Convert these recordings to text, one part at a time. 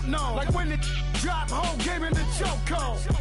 known. Like when it drop, whole game in the chokehold.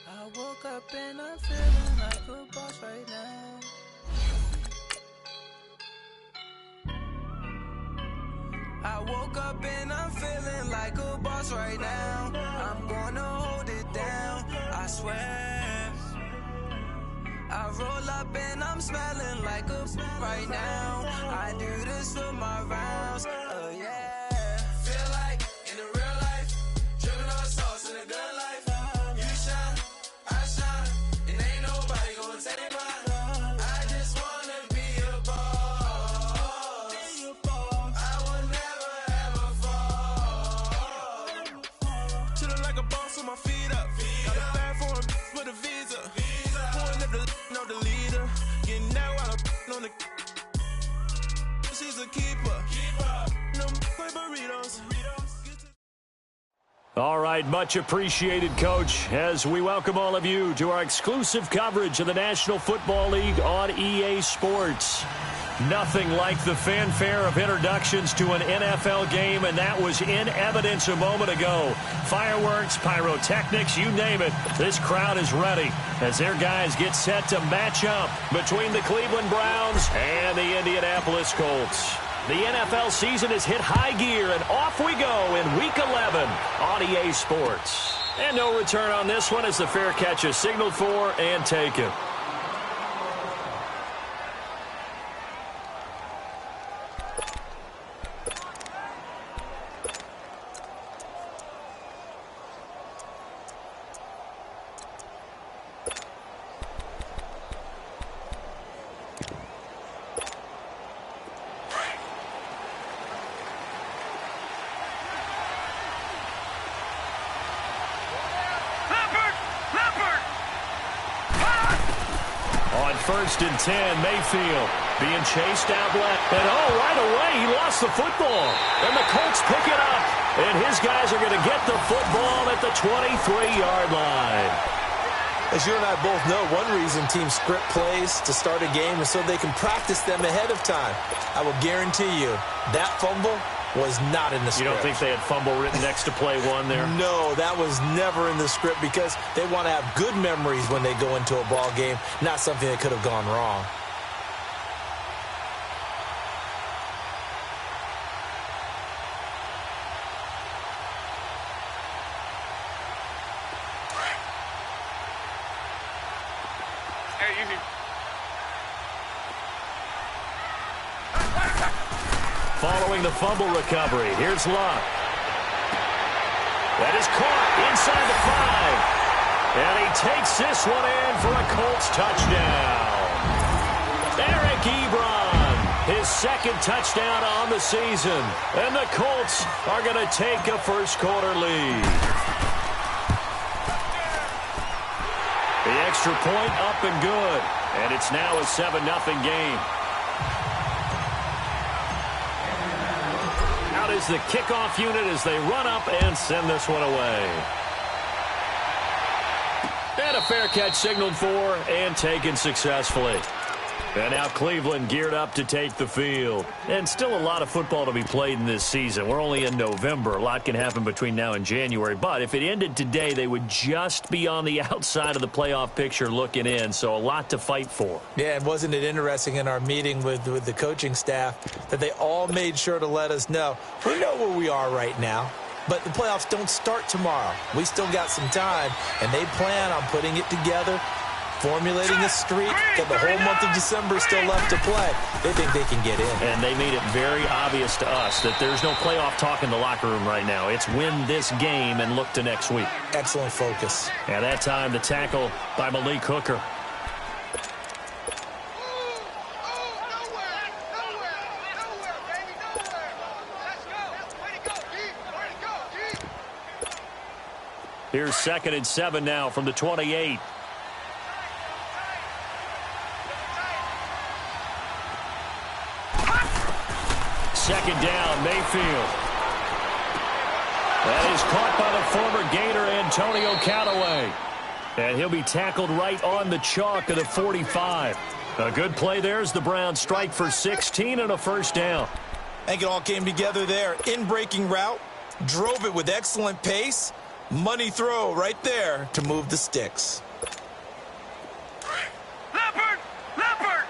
I woke up and I'm feeling like a boss right now. I woke up and I'm feeling like a boss right now. I'm gonna hold it down, I swear. I roll up and I'm smelling like a right now. I do this for my rounds, yeah. Feel like in the real life, dripping on sauce in a good life. You shine, I shine, and ain't nobody gonna take mine. I just wanna be a boss. I will never ever fall. Chillin' like a boss with my feet up. Got a bag for him with a visa. Pulling up the leader. Getting that while I'm on the. She's a keeper. No burritos. All right, much appreciated, Coach, as we welcome all of you to our exclusive coverage of the National Football League on EA Sports. Nothing like the fanfare of introductions to an NFL game, and that was in evidence a moment ago. Fireworks, pyrotechnics, you name it. This crowd is ready as their guys get set to match up between the Cleveland Browns and the Indianapolis Colts. The NFL season has hit high gear, and off we go in Week 11 on EA Sports. And no return on this one as the fair catch is signaled for and taken. First and 10, Mayfield being chased out left. And right away, he lost the football. And the Colts pick it up. And his guys are going to get the football at the 23-yard line. As you and I both know, one reason teams script plays to start a game is so they can practice them ahead of time. I will guarantee you that fumble was not in the script. You don't think they had fumble written next to play one there? No, that was never in the script because they want to have good memories when they go into a ball game, not something that could have gone wrong. Following the fumble recovery, here's Luck. That is caught inside the 5. And he takes this one in for a Colts touchdown. Eric Ebron, his second touchdown on the season. And the Colts are going to take a first-quarter lead. The extra point up and good. And it's now a 7-0 game. Is the kickoff unit as they run up and send this one away. And a fair catch signaled for and taken successfully. And now Cleveland geared up to take the field. And still a lot of football to be played in this season. We're only in November. A lot can happen between now and January. But if it ended today, they would just be on the outside of the playoff picture looking in. So a lot to fight for. Yeah, and wasn't it interesting in our meeting with the coaching staff that they all made sure to let us know, we know where we are right now. But the playoffs don't start tomorrow. We still got some time, and they plan on putting it together, formulating a streak, got the whole month of December still left to play. They think they can get in. And they made it very obvious to us that there's no playoff talk in the locker room right now. It's win this game and look to next week. Excellent focus. And that time, the tackle by Malik Hooker. Here's 2nd and 7 now from the 28. Second down, Mayfield. That is caught by the former Gator, Antonio Callaway. And he'll be tackled right on the chalk of the 45. A good play there as the Browns strike for 16 and a first down. I think it all came together there. In-breaking route, drove it with excellent pace. Money throw right there to move the sticks. Leopard! Leopard!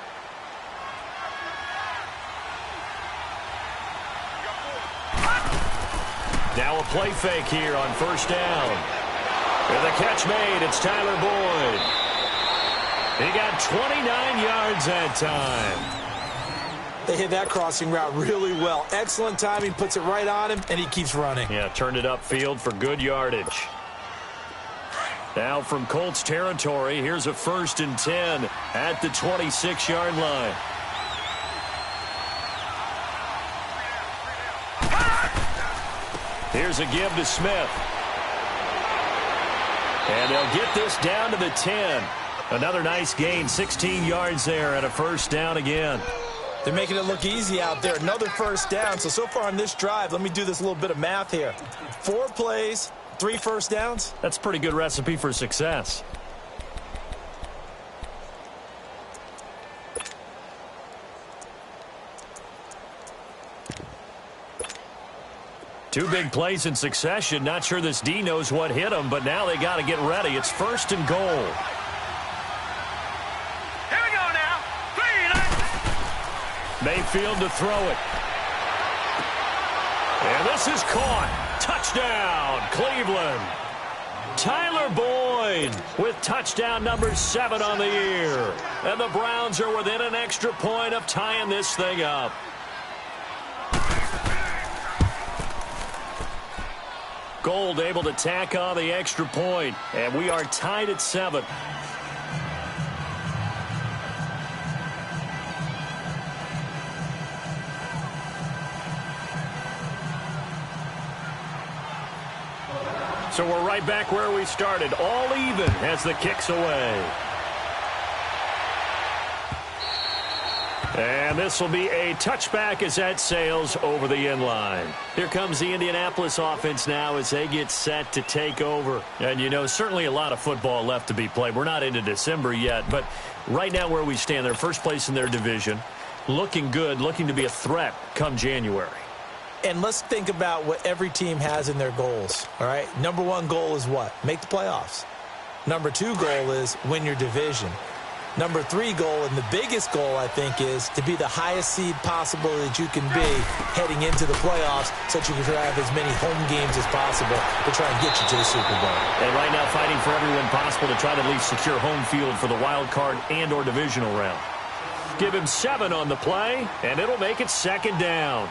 Now a play fake here on first down. With a catch made, it's Tyler Boyd. He got 29 yards that time. They hit that crossing route really well. Excellent timing, puts it right on him, and he keeps running. Yeah, turned it upfield for good yardage. Now from Colts territory, here's a 1st and 10 at the 26-yard line. Here's a give to Smith. And they'll get this down to the 10. Another nice gain, 16 yards there and a first down again. They're making it look easy out there. Another first down. So far on this drive, let me do this little bit of math here. 4 plays, 3 first downs. That's a pretty good recipe for success. Two big plays in succession. Not sure this D knows what hit him, but now they got to get ready. It's 1st and goal. Here we go now. 3 Mayfield to throw it. And this is caught. Touchdown, Cleveland. Tyler Boyd with touchdown number 7 on the year. And the Browns are within an extra point of tying this thing up. Gold able to tack on the extra point, and we are tied at 7. So we're right back where we started, all even as the kick's away. And this will be a touchback as that sails over the end line. Here comes the Indianapolis offense now as they get set to take over. And, you know, certainly a lot of football left to be played. We're not into December yet, but right now where we stand, they're first place in their division. Looking good, looking to be a threat come January. And let's think about what every team has in their goals, all right? Number 1 goal is what? Make the playoffs. Number 2 goal is win your division. Number 3 goal, and the biggest goal, I think, is to be the highest seed possible that you can be heading into the playoffs so that you can have as many home games as possible to try and get you to the Super Bowl. And right now fighting for everyone possible to try to at least secure home field for the wild card and or divisional round. Give him 7 on the play, and it'll make it 2nd down.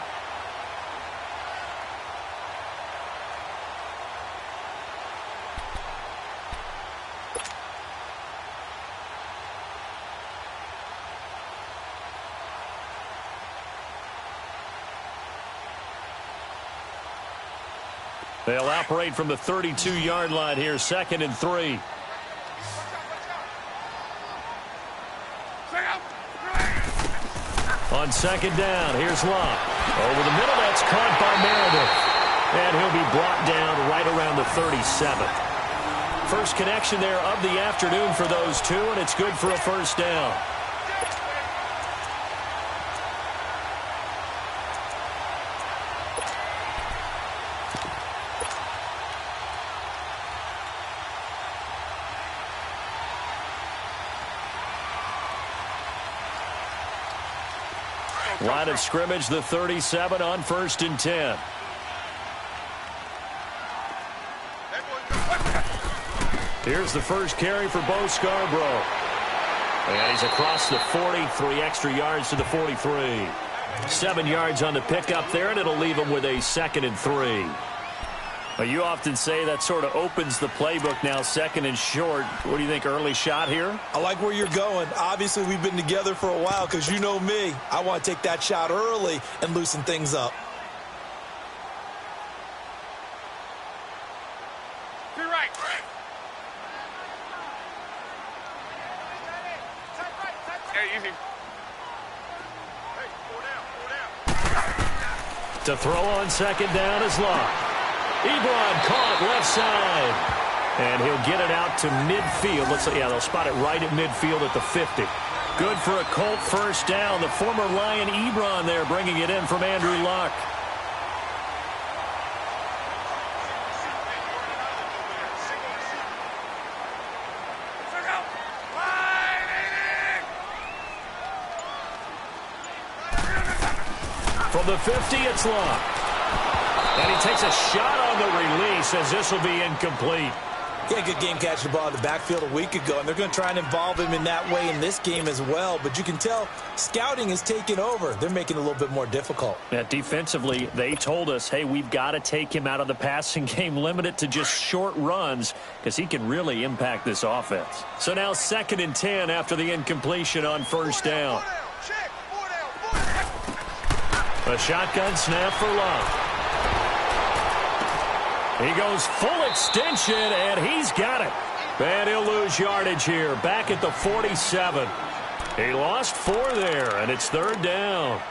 They'll operate from the 32-yard line here, 2nd and 3. On 2nd down, here's Locke. Over the middle, that's caught by Meredith. And he'll be brought down right around the 37. First connection there of the afternoon for those two, and it's good for a first down. Line of scrimmage, the 37 on 1st and 10. Here's the first carry for Bo Scarborough. And he's across the 40, 3 extra yards to the 43. 7 yards on the pickup there, and it'll leave him with a 2nd and 3. Well, you often say that sort of opens the playbook now, 2nd and short. What do you think, early shot here? I like where you're going. Obviously, we've been together for a while because you know me. I want to take that shot early and loosen things up. To right. To throw on second down is Luck. Ebron caught left side. And he'll get it out to midfield. They'll spot it right at midfield at the 50. Good for a Colt first down. The former Lion Ebron there bringing it in from Andrew Luck. From the 50, it's Luck. And he takes a shot on the release as this will be incomplete. Yeah, good game catching the ball in the backfield a week ago, and they're going to try and involve him in that way in this game as well. But you can tell scouting is taking over. They're making it a little bit more difficult. Yeah, defensively, they told us, hey, we've got to take him out of the passing game, limit it to just short runs, because he can really impact this offense. So now 2nd and 10 after the incompletion on first down. A shotgun snap for Love. He goes full extension, and he's got it. And he'll lose yardage here, back at the 47. He lost 4 there, and it's 3rd down.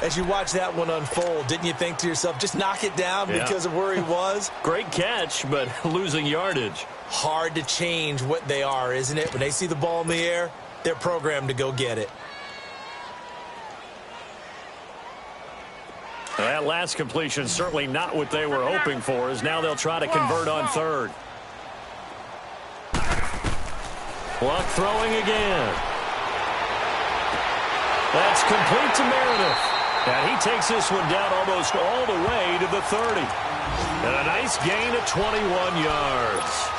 As you watch that one unfold, didn't you think to yourself, just knock it down because of where he was? Great catch, but losing yardage. Hard to change what they are, isn't it? When they see the ball in the air, they're programmed to go get it. That last completion certainly not what they were hoping for, as now they'll try to convert on 3rd. Luck throwing again. That's complete to Meredith. And he takes this one down almost all the way to the 30. And a nice gain of 21 yards.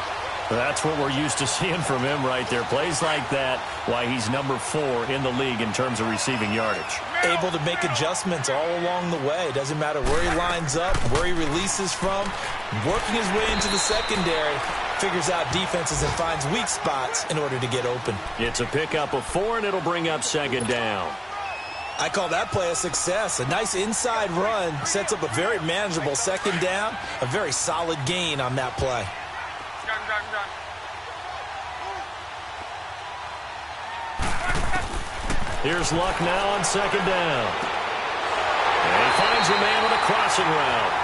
That's what we're used to seeing from him right there. Plays like that, why he's number 4 in the league in terms of receiving yardage. Able to make adjustments all along the way. Doesn't matter where he lines up, where he releases from. Working his way into the secondary. Figures out defenses and finds weak spots in order to get open. It's a pickup of 4, and it'll bring up 2nd down. I call that play a success. A nice inside run sets up a very manageable 2nd down. A very solid gain on that play. Here's Luck now on 2nd down. And he finds a man with a crossing route.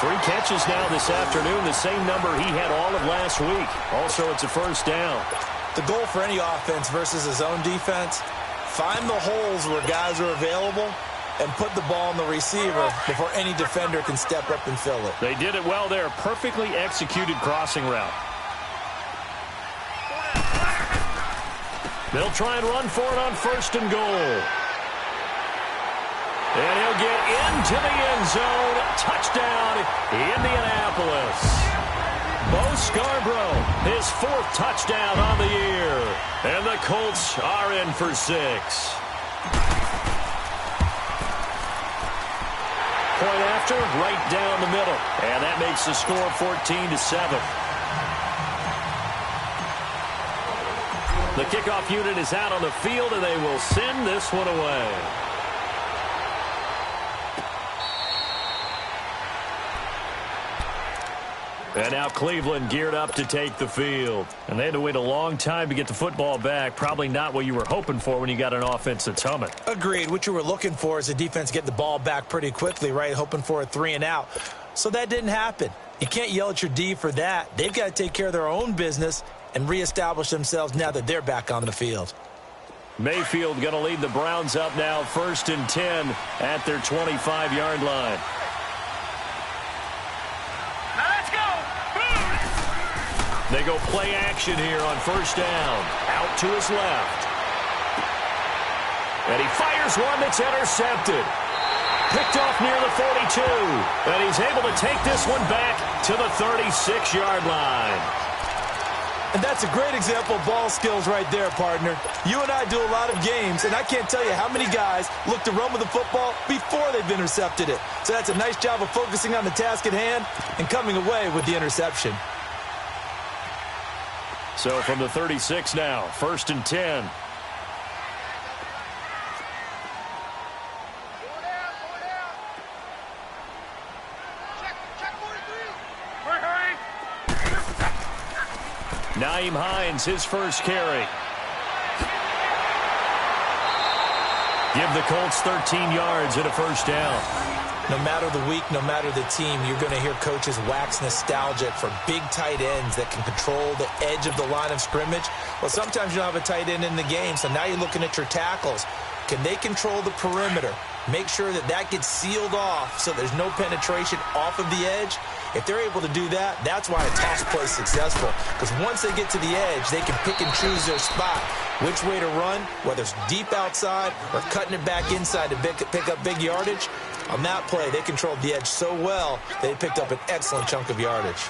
3 catches now this afternoon, the same number he had all of last week. Also, it's a 1st down. The goal for any offense versus his own defense, find the holes where guys are available and put the ball on the receiver before any defender can step up and fill it. They did it well there. Perfectly executed crossing route. They'll try and run for it on 1st and goal. And he'll get into the end zone. Touchdown, Indianapolis. Bo Scarborough, his 4th touchdown on the year. And the Colts are in for 6. Point after, right down the middle. And that makes the score 14-7. The kickoff unit is out on the field, and they will send this one away. And now Cleveland geared up to take the field. And they had to wait a long time to get the football back. Probably not what you were hoping for when you got an offense that's humming. Agreed. What you were looking for is a defense getting the ball back pretty quickly, right? Hoping for a 3 and out. So that didn't happen. You can't yell at your D for that. They've got to take care of their own business and reestablish themselves now that they're back on the field. Mayfield going to lead the Browns up now, 1st and 10 at their 25-yard line. Now let's go. They go play action here on 1st down. Out to his left. And he fires one that's intercepted. Picked off near the 42. And he's able to take this one back to the 36-yard line. And that's a great example of ball skills right there, partner. You and I do a lot of games, and I can't tell you how many guys look to run with the football before they've intercepted it. So that's a nice job of focusing on the task at hand and coming away with the interception. So from the 36 now, 1st and 10. Nyheim Hines, his first carry. give the Colts 13 yards and a first down. No matter the week, no matter the team, you're going to hear coaches wax nostalgic for big tight ends that can control the edge of the line of scrimmage. Well, sometimes you don't have a tight end in the game, so now you're looking at your tackles. Can they control the perimeter? Make sure that that gets sealed off so there's no penetration off of the edge. If they're able to do that, that's why a toss play is successful. Because once they get to the edge, they can pick and choose their spot. Which way to run, whether it's deep outside or cutting it back inside to pick up big yardage. On that play, they controlled the edge so well, they picked up an excellent chunk of yardage.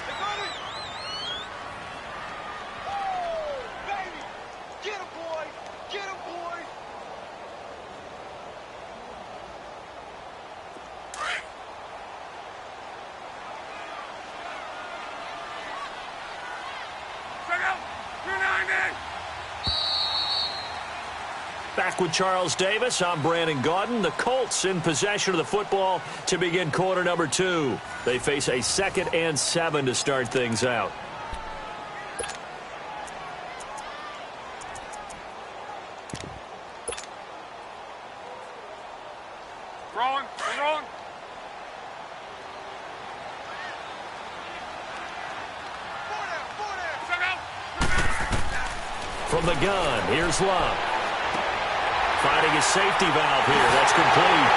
Back with Charles Davis, I'm Brandon Gaudin. The Colts in possession of the football to begin quarter number 2. They face a 2nd and 7 to start things out. Wrong. From the gun, here's Love. Finding his safety valve here. That's complete.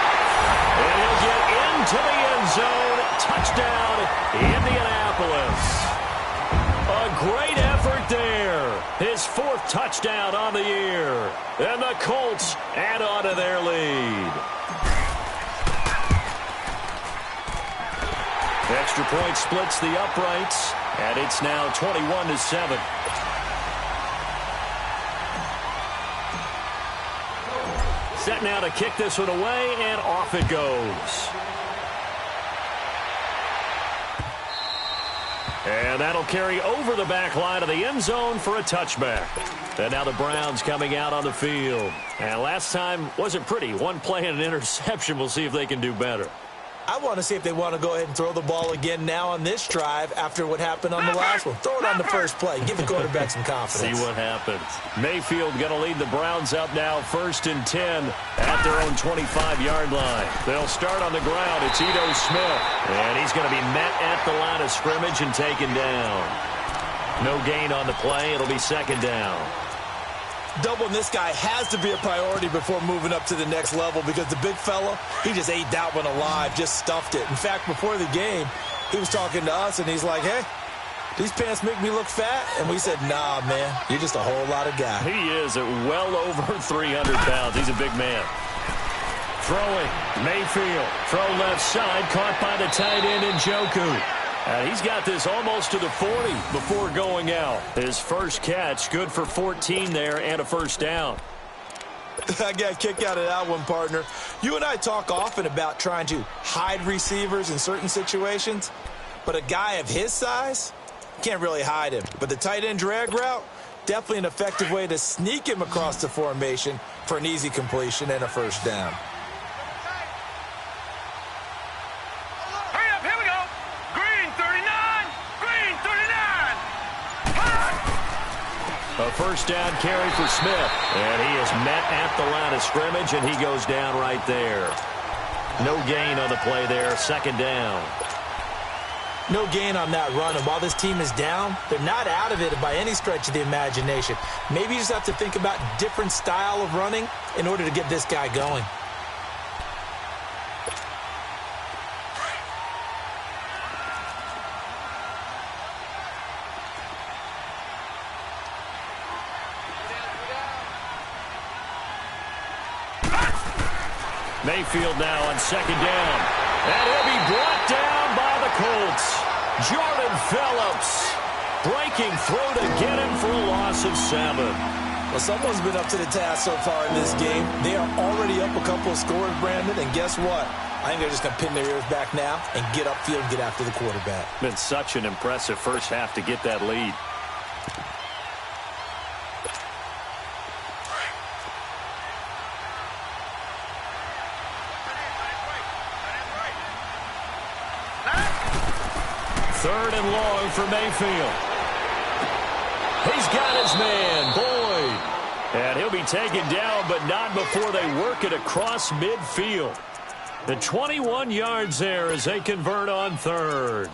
And he'll get into the end zone. Touchdown, Indianapolis. A great effort there. His 4th touchdown on the year. And the Colts add on to their lead. Extra point splits the uprights. And it's now 21-7. Set now to kick this one away, and off it goes. And that'll carry over the back line of the end zone for a touchback. And now the Browns coming out on the field. And last time wasn't pretty. One play and an interception. We'll see if they can do better. I want to see if they want to go ahead and throw the ball again now on this drive after what happened on the last one. Throw it on the first play. Give the quarterback some confidence. See what happens. Mayfield going to lead the Browns up now 1st and 10 at their own 25-yard line. They'll start on the ground. It's Ito Smith. And he's going to be met at the line of scrimmage and taken down. No gain on the play. It'll be 2nd down. Doubling this guy has to be a priority before moving up to the next level because the big fella, he just ate that one alive, just stuffed it. In fact, before the game, he was talking to us, and he's like, hey, these pants make me look fat? And we said, nah, man, you're just a whole lot of guy. He is at well over 300 pounds. He's a big man. Throwing, Mayfield, throw left side, caught by the tight end Njoku. He's got this almost to the 40 before going out. His first catch, good for 14 there and a first down. I got a kick out of that one, partner. You and I talk often about trying to hide receivers in certain situations, but a guy of his size, can't really hide him. But the tight end drag route, definitely an effective way to sneak him across the formation for an easy completion and a first down. A first down carry for Smith. And he is met at the line of scrimmage, and he goes down right there. No gain on the play there. 2nd down. No gain on that run. And while this team is down, they're not out of it by any stretch of the imagination. Maybe you just have to think about different style of running in order to get this guy going. Mayfield now on 2nd down. And he'll be brought down by the Colts. Jordan Phillips breaking through to get him for a loss of 7. Well, someone's been up to the task so far in this game. They are already up a couple of scores, Brandon, and guess what? I think they're just going to pin their ears back now and get upfield and get after the quarterback. Been such an impressive first half to get that lead. Third and long for Mayfield. He's got his man, Boyd. And he'll be taken down, but not before they work it across midfield. The 21 yards there as they convert on third.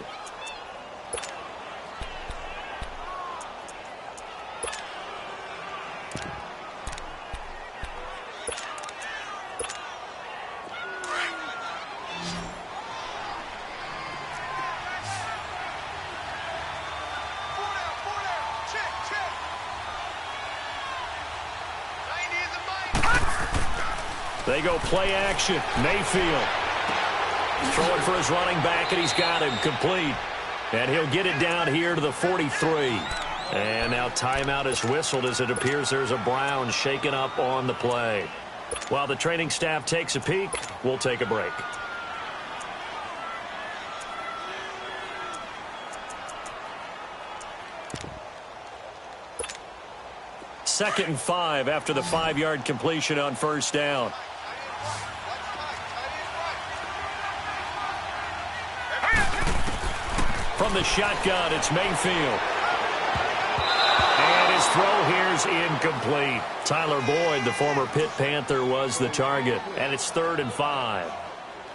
They go play action. Mayfield throwing for his running back, and he's got him complete. And he'll get it down here to the 43. And now timeout is whistled as it appears there's a Brown shaken up on the play. While the training staff takes a peek, we'll take a break. Second and 5 after the 5-yard completion on first down. From the shotgun, it's Mayfield. And his throw here's incomplete. Tyler Boyd, the former Pitt Panther, was the target. And it's 3rd and 5.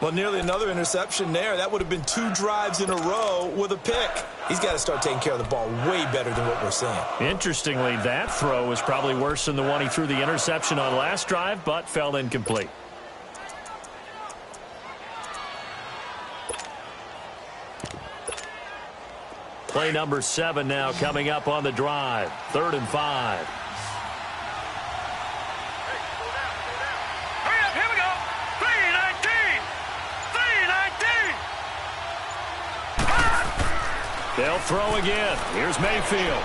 Well, nearly another interception there. That would have been 2 drives in a row with a pick. He's got to start taking care of the ball way better than what we're seeing. Interestingly, that throw was probably worse than the one he threw the interception on last drive, but fell incomplete. Play number 7 now coming up on the drive. 3rd and 5. Hurry up, here we go. 319. They'll throw again. Here's Mayfield.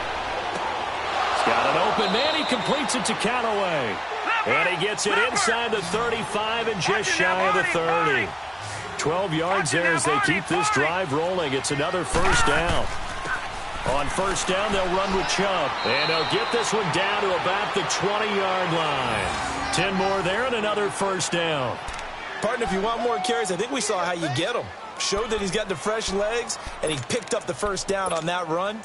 He's got an open man. He completes it to Callaway. And he gets it inside the 35 and just shy of the 30. 12 yards there as they keep this drive rolling. It's another first down. On first down, they'll run with Chubb. And they'll get this one down to about the 20-yard line. 10 more there and another first down. Partner, if you want more carries, I think we saw how you get them. Showed that he's got the fresh legs, and he picked up the first down on that run.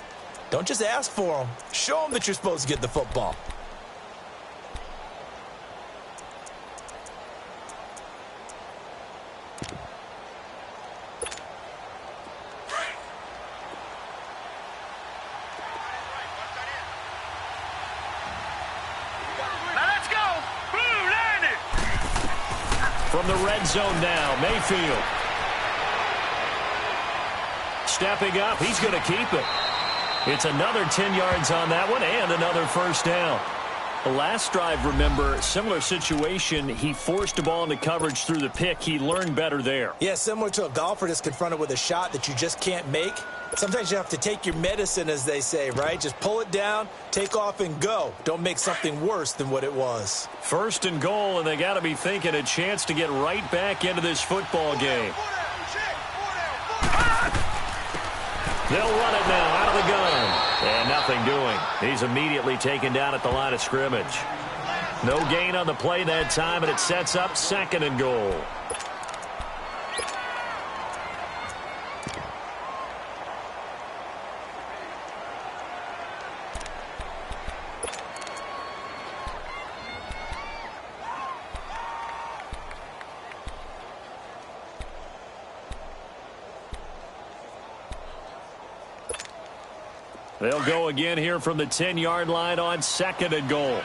Don't just ask for them. Show them that you're supposed to get the football. From the red zone now, Mayfield. Stepping up, he's going to keep it. It's another 10 yards on that one and another first down. The last drive, remember, similar situation. He forced the ball into coverage through the pick. He learned better there. Yeah, similar to a golfer that's confronted with a shot that you just can't make. Sometimes you have to take your medicine, as they say, right? Just pull it down, take off, and go. Don't make something worse than what it was. 1st and goal, and they got to be thinking a chance to get right back into this football game. They'll run it now out of the gun. And nothing doing. He's immediately taken down at the line of scrimmage. No gain on the play that time, and it sets up 2nd and goal. They'll go again here from the 10-yard line on 2nd and goal.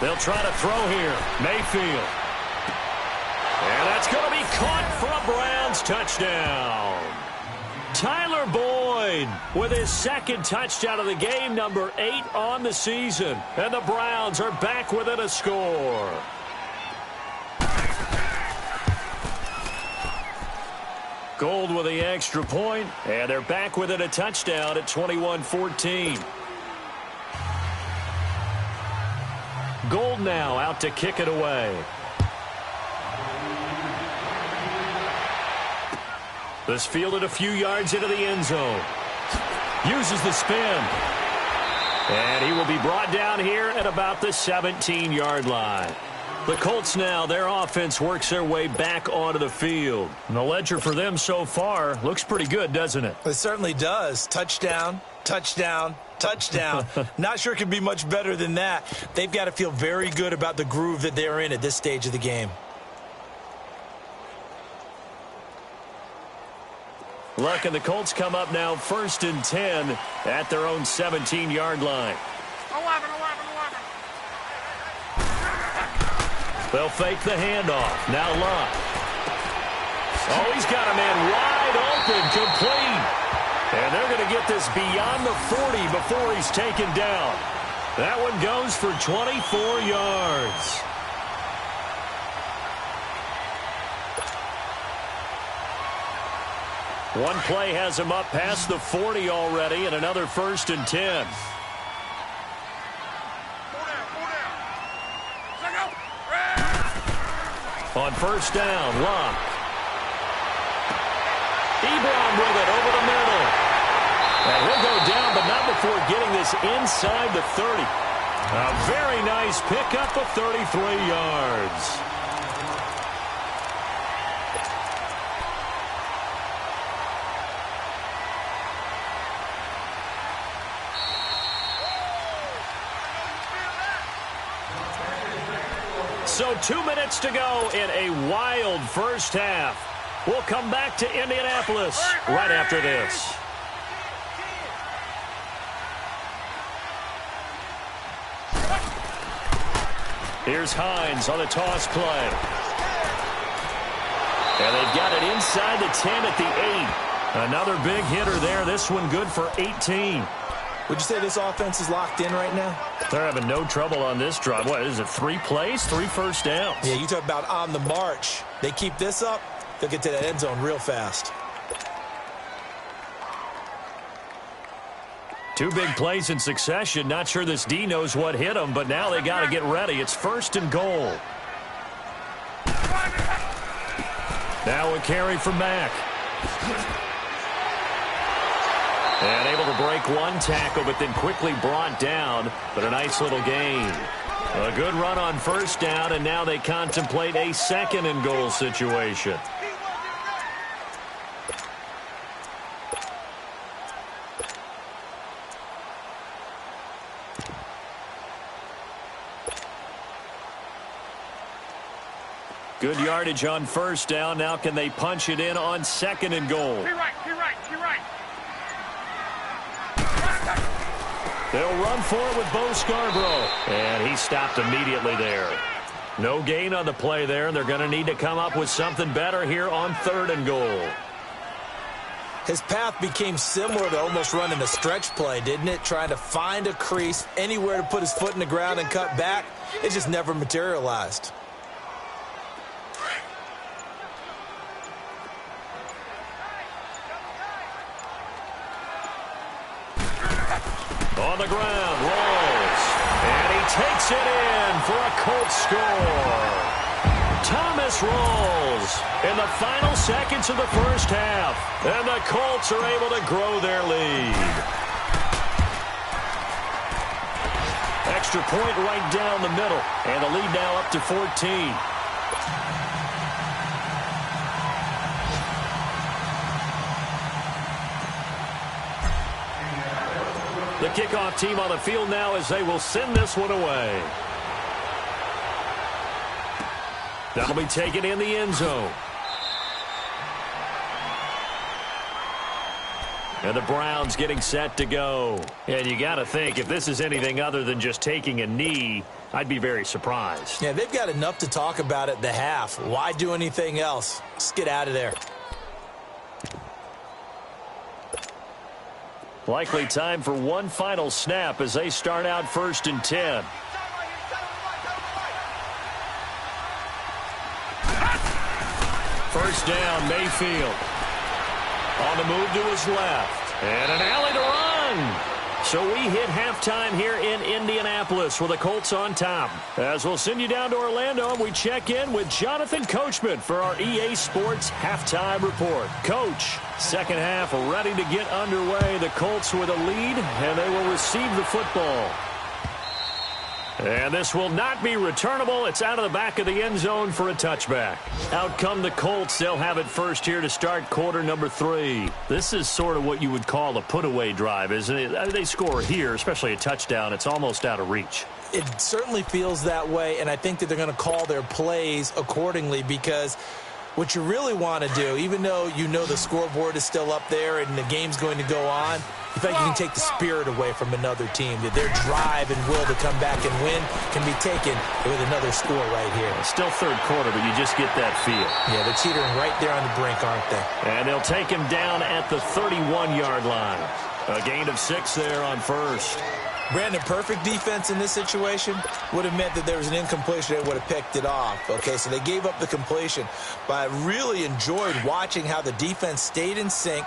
They'll try to throw here. Mayfield. And that's going to be caught for a Browns touchdown. Tyler Boyd with his 2nd touchdown of the game, number 8 on the season. And the Browns are back within a score. Gold with the extra point, and they're back within a touchdown at 21-14. Gold now out to kick it away. This fielded a few yards into the end zone. Uses the spin. And he will be brought down here at about the 17-yard line. The Colts now, their offense works their way back onto the field. And the ledger for them so far looks pretty good, doesn't it? It certainly does. Touchdown, touchdown, touchdown. Not sure it could be much better than that. They've got to feel very good about the groove that they're in at this stage of the game. Look, and the Colts come up now 1st and 10 at their own 17-yard line. 11. They'll fake the handoff. Now Luck. Oh, he's got a man wide open, complete. And they're going to get this beyond the 40 before he's taken down. That one goes for 24 yards. One play has him up past the 40 already, and another 1st and 10. On 1st down, Luck. Ebron with it over the middle. And he'll go down, but not before getting this inside the 30. A very nice pickup of 33 yards. So 2 minutes to go in a wild first half. We'll come back to Indianapolis right after this. Here's Hines on the toss play. And they've got it inside the 10 at the 8. Another big hitter there. This one good for 18. Would you say this offense is locked in right now? They're having no trouble on this drive. What is it, 3 plays, 3 first downs? Yeah, you talk about on the march. They keep this up, they'll get to that end zone real fast. 2 big plays in succession. Not sure this D knows what hit them, but now they got to get ready. It's 1st and goal. Now a carry from Mack. And able to break one tackle, but then quickly brought down. But a nice little gain. A good run on 1st down, and now they contemplate a 2nd and goal situation. Good yardage on 1st down. Now can they punch it in on 2nd and goal? They'll run for it with Bo Scarborough. And he stopped immediately there. No gain on the play there. They're going to need to come up with something better here on 3rd and goal. His path became similar to almost running a stretch play, didn't it? Trying to find a crease, anywhere to put his foot in the ground and cut back. It just never materialized. On the ground, rolls, and he takes it in for a Colts score. Thomas rolls in the final seconds of the first half, and the Colts are able to grow their lead. Extra point right down the middle, and the lead now up to 14. The kickoff team on the field now as they will send this one away. That'll be taken in the end zone. And the Browns getting set to go. And you got to think, if this is anything other than just taking a knee, I'd be very surprised. Yeah, they've got enough to talk about at the half. Why do anything else? Just get out of there. Likely time for one final snap as they start out 1st and 10. First down, Mayfield. On the move to his left. And an alley to run. So we hit halftime here in Indianapolis with the Colts on top. As we'll send you down to Orlando, and we check in with Jonathan Coachman for our EA Sports Halftime Report. Coach, second half ready to get underway. The Colts with a lead, and they will receive the football. And this will not be returnable. It's out of the back of the end zone for a touchback. Out come the Colts. They'll have it first here to start quarter number 3. This is sort of what you would call a put-away drive, isn't it? They score here, especially a touchdown. It's almost out of reach. It certainly feels that way, and I think that they're going to call their plays accordingly, because what you really want to do, even though you know the scoreboard is still up there and the game's going to go on, you feel like you can take the spirit away from another team, that their drive and will to come back and win can be taken with another score right here. Still third quarter, but you just get that feel. Yeah, they're teetering right there on the brink, aren't they? And they'll take him down at the 31-yard line. A gain of 6 there on first. Brandon, perfect defense in this situation would have meant that there was an incompletion. They would have picked it off. Okay, so they gave up the completion. But I really enjoyed watching how the defense stayed in sync,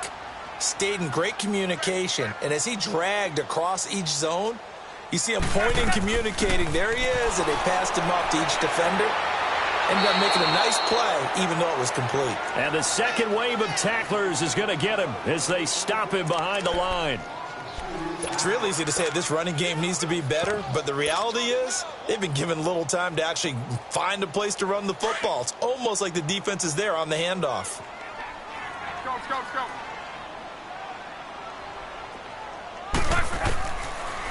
stayed in great communication. And as he dragged across each zone, you see him pointing, communicating. There he is, and they passed him off to each defender. Ended up making a nice play, even though it was complete. And the second wave of tacklers is going to get him as they stop him behind the line. It's real easy to say this running game needs to be better, but the reality is they've been given little time to actually find a place to run the football. It's almost like the defense is there on the handoff. Let's go.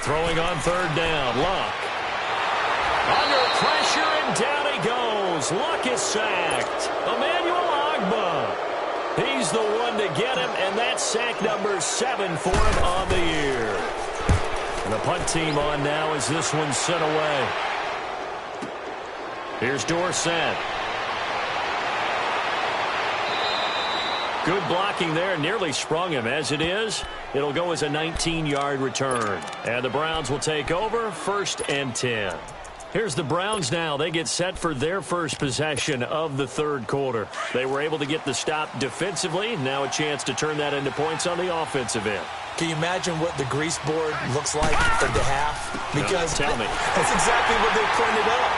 Throwing on third down, Luck. Under pressure, and down he goes. Luck is sacked. Emmanuel Ogbah. He's the one to get him, and that's sack number 7 for him on the year. And the punt team on now as this one's sent away. Here's Dorsett. Good blocking there, nearly sprung him. As it is, it'll go as a 19-yard return. And the Browns will take over, 1st and 10. Here's the Browns now. They get set for their first possession of the third quarter. They were able to get the stop defensively. Now a chance to turn that into points on the offensive end. Can you imagine what the grease board looks like at the half? Because no, tell me. That's exactly what they printed up.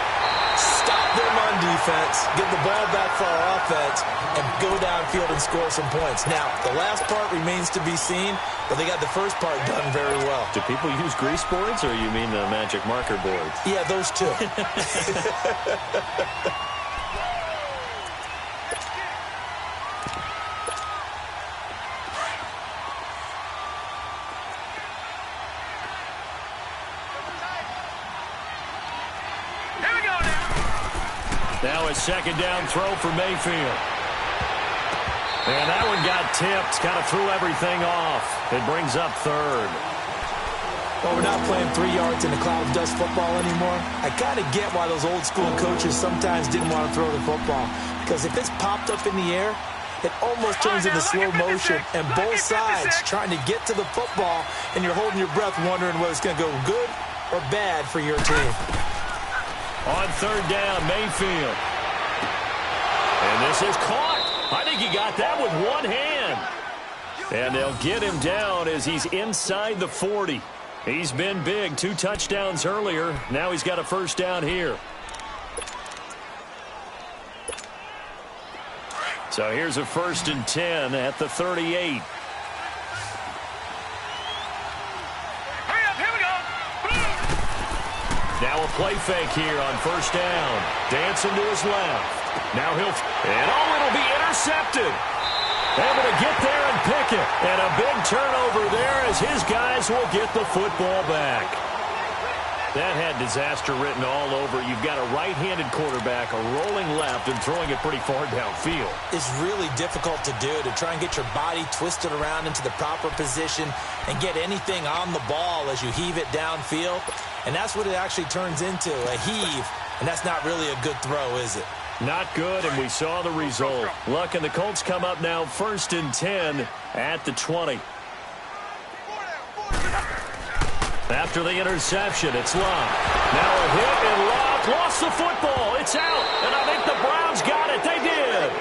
Stop them on defense, get the ball back for our offense, and go downfield and score some points. Now, the last part remains to be seen, but they got the first part done very well. Do people use grease boards, or you mean the magic marker boards? Yeah, those two. Now a second down throw for Mayfield. And that one got tipped, kind of threw everything off. It brings up third. Well, we're not playing 3 yards in a cloud of dust football anymore. I kind of get why those old school coaches sometimes didn't want to throw the football. Because if it's popped up in the air, it almost turns into slow motion, and both sides trying to get to the football, and you're holding your breath wondering whether it's going to go good or bad for your team. On third down, Mayfield. And this is caught. I think he got that with one hand. And they'll get him down as he's inside the 40. He's been big. 2 touchdowns earlier. Now he's got a first down here. So here's a 1st and 10 at the 38. Now a play fake here on first down. Dancing to his left. Now it'll be intercepted. Able to get there and pick it. And a big turnover there as his guys will get the football back. That had disaster written all over. You've got a right-handed quarterback, a rolling left, and throwing it pretty far downfield. It's really difficult to do, to try and get your body twisted around into the proper position and get anything on the ball as you heave it downfield. And that's what it actually turns into, a heave. And that's not really a good throw, is it? Not good, and we saw the result. Luck and the Colts come up now 1st and 10 at the 20. After the interception, it's Luck. Now a hit, and Luck lost the football. It's out, and I think the Browns got it. They did.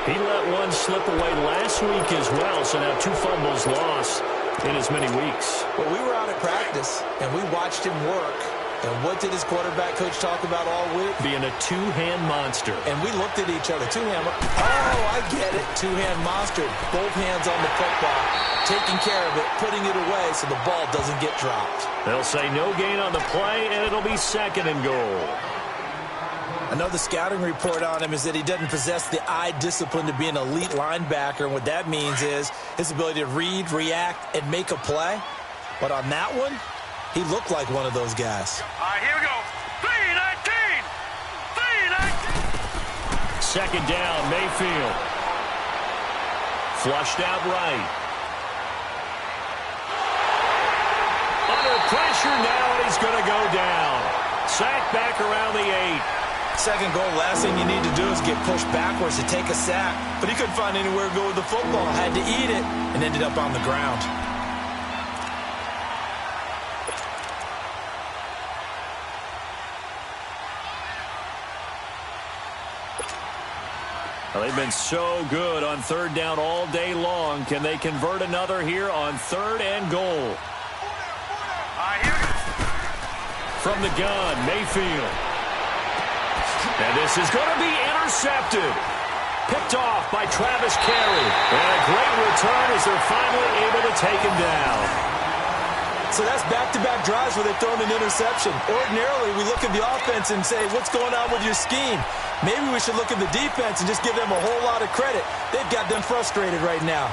He let one slip away last week as well, so now 2 fumbles lost in as many weeks. Well, we were out at practice, and we watched him work And what did his quarterback coach talk about all week? Being a two-hand monster. And we looked at each other. Two-hand. Oh, I get it. Two-hand monster. Both hands on the football, taking care of it, putting it away so the ball doesn't get dropped. They'll say no gain on the play, and it'll be 2nd and goal. I know the scouting report on him is that he doesn't possess the eye discipline to be an elite linebacker. And what that means is his ability to read, react, and make a play. But on that one, he looked like one of those guys. All right, here we go. 3-19. 3-19. 2nd down, Mayfield. Flushed out right. Under pressure now, and he's going to go down. Sack back around the 8. 2nd goal, last thing you need to do is get pushed backwards to take a sack. But he couldn't find anywhere to go with the football. Had to eat it and ended up on the ground. Well, they've been so good on 3rd down all day long. Can they convert another here on 3rd and goal? All right, here we go. From the gun, Mayfield. And this is going to be intercepted. Picked off by Travis Carey. And a great return as they're finally able to take him down. So that's back-to-back drives where they've thrown an interception. Ordinarily, we look at the offense and say, what's going on with your scheme? Maybe we should look at the defense and just give them a whole lot of credit. They've got them frustrated right now.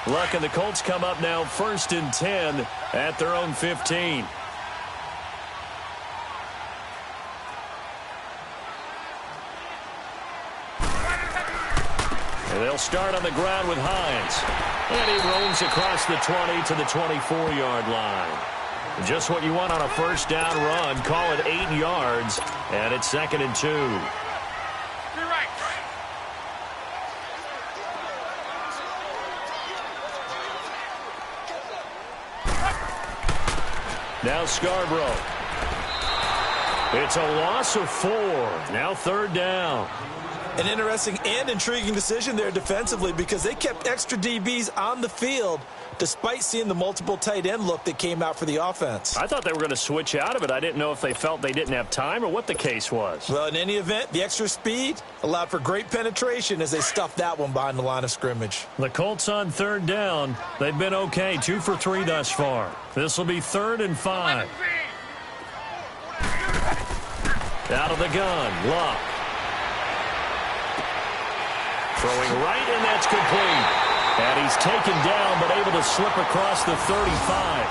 Luck and the Colts come up now 1st and 10 at their own 15. And they'll start on the ground with Hines. And he roams across the 20 to the 24-yard line. Just what you want on a 1st down run. Call it 8 yards. And it's 2nd and 2. Now Scarborough. It's a loss of 4. Now 3rd down. An interesting and intriguing decision there defensively because they kept extra DBs on the field despite seeing the multiple tight end look that came out for the offense. I thought they were going to switch out of it. I didn't know if they felt they didn't have time or what the case was. Well, in any event, the extra speed allowed for great penetration as they stuffed that one behind the line of scrimmage. The Colts on 3rd down. They've been okay, 2 for 3 thus far. This will be 3rd and 5. Out of the gun, Luck. Throwing right, and that's complete. And he's taken down, but able to slip across the 35.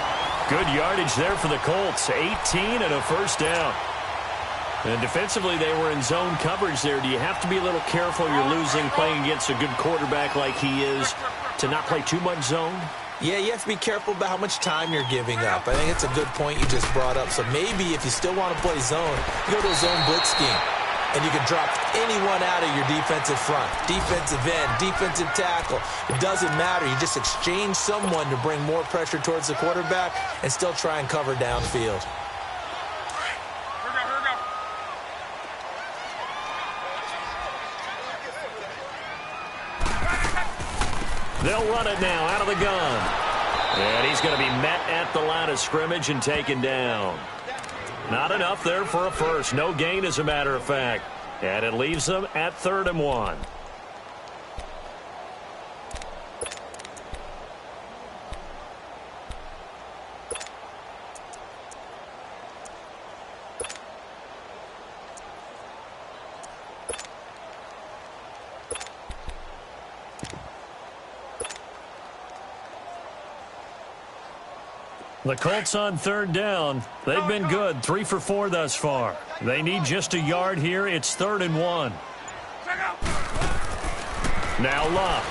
Good yardage there for the Colts. 18 and a 1st down. And defensively, they were in zone coverage there. Do you have to be a little careful? You're losing playing against a good quarterback like he is to not play too much zone? Yeah, you have to be careful about how much time you're giving up. I think it's a good point you just brought up. So maybe if you still want to play zone, you go to a zone blitz scheme. And you can drop anyone out of your defensive front, defensive end, defensive tackle. It doesn't matter. You just exchange someone to bring more pressure towards the quarterback and still try and cover downfield. They'll run it now out of the gun. And he's going to be met at the line of scrimmage and taken down. Not enough there for a first. No gain, as a matter of fact. And it leaves them at 3rd and 1. The Colts on 3rd down. They've been good, 3 for 4 thus far. They need just a yard here. It's 3rd and 1. Now Luck.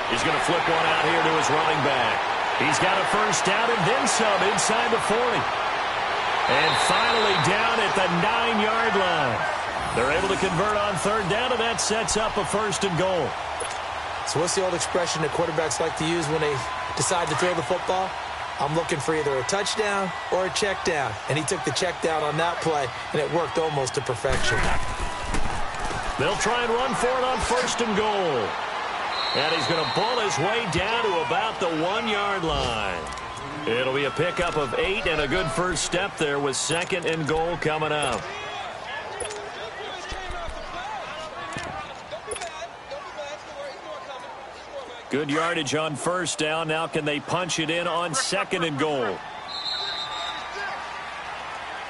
He's going to flip one out here to his running back. He's got a 1st down and then some inside the 40. And finally down at the 9-yard line. They're able to convert on 3rd down, and that sets up a 1st and goal. So what's the old expression that quarterbacks like to use when they decide to throw the football? I'm looking for either a touchdown or a check down. And he took the check down on that play, and it worked almost to perfection. They'll try and run for it on 1st and goal. And he's going to bull his way down to about the 1-yard line. It'll be a pickup of 8 and a good first step there with 2nd and goal coming up. Good yardage on 1st down. Now can they punch it in on 2nd and goal?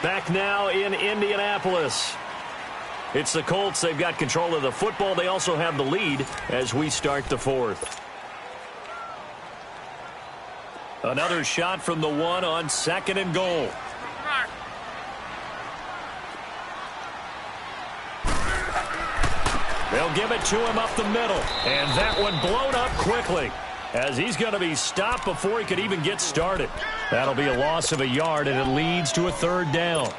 Back now in Indianapolis. It's the Colts. They've got control of the football. They also have the lead as we start the 4th. Another shot from the 1 on 2nd and goal. They'll give it to him up the middle. And that one blown up quickly as he's going to be stopped before he could even get started. That'll be a loss of a yard, and it leads to a 3rd down.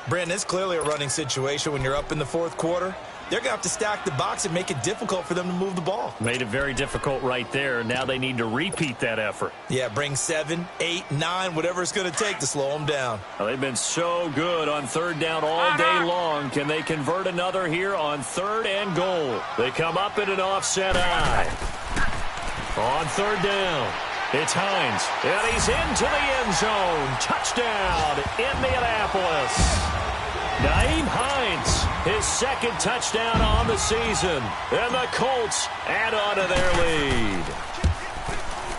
Brandon, it's clearly a running situation when you're up in the 4th quarter. They're going to have to stack the box and make it difficult for them to move the ball. Made it very difficult right there. Now they need to repeat that effort. Yeah, bring 7, 8, 9, whatever it's going to take to slow them down. Well, they've been so good on 3rd down all day long. Can they convert another here on 3rd and goal? They come up in an offset eye. On 3rd down, it's Hines. And he's into the end zone. Touchdown, Indianapolis. Nyheim Hines, his 2nd touchdown on the season. And the Colts add on to their lead.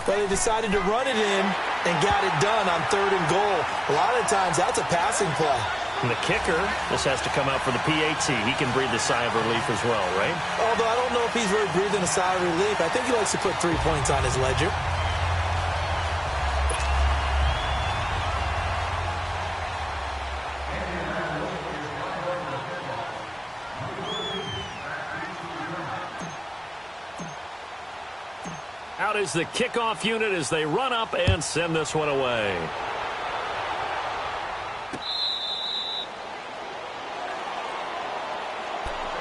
Well, they decided to run it in and got it done on 3rd and goal. A lot of times, that's a passing play. And the kicker, this has to come out for the PAT. He can breathe a sigh of relief as well, right? Although I don't know if he's really breathing a sigh of relief. I think he likes to put 3 points on his ledger. Out is the kickoff unit as they run up and send this one away.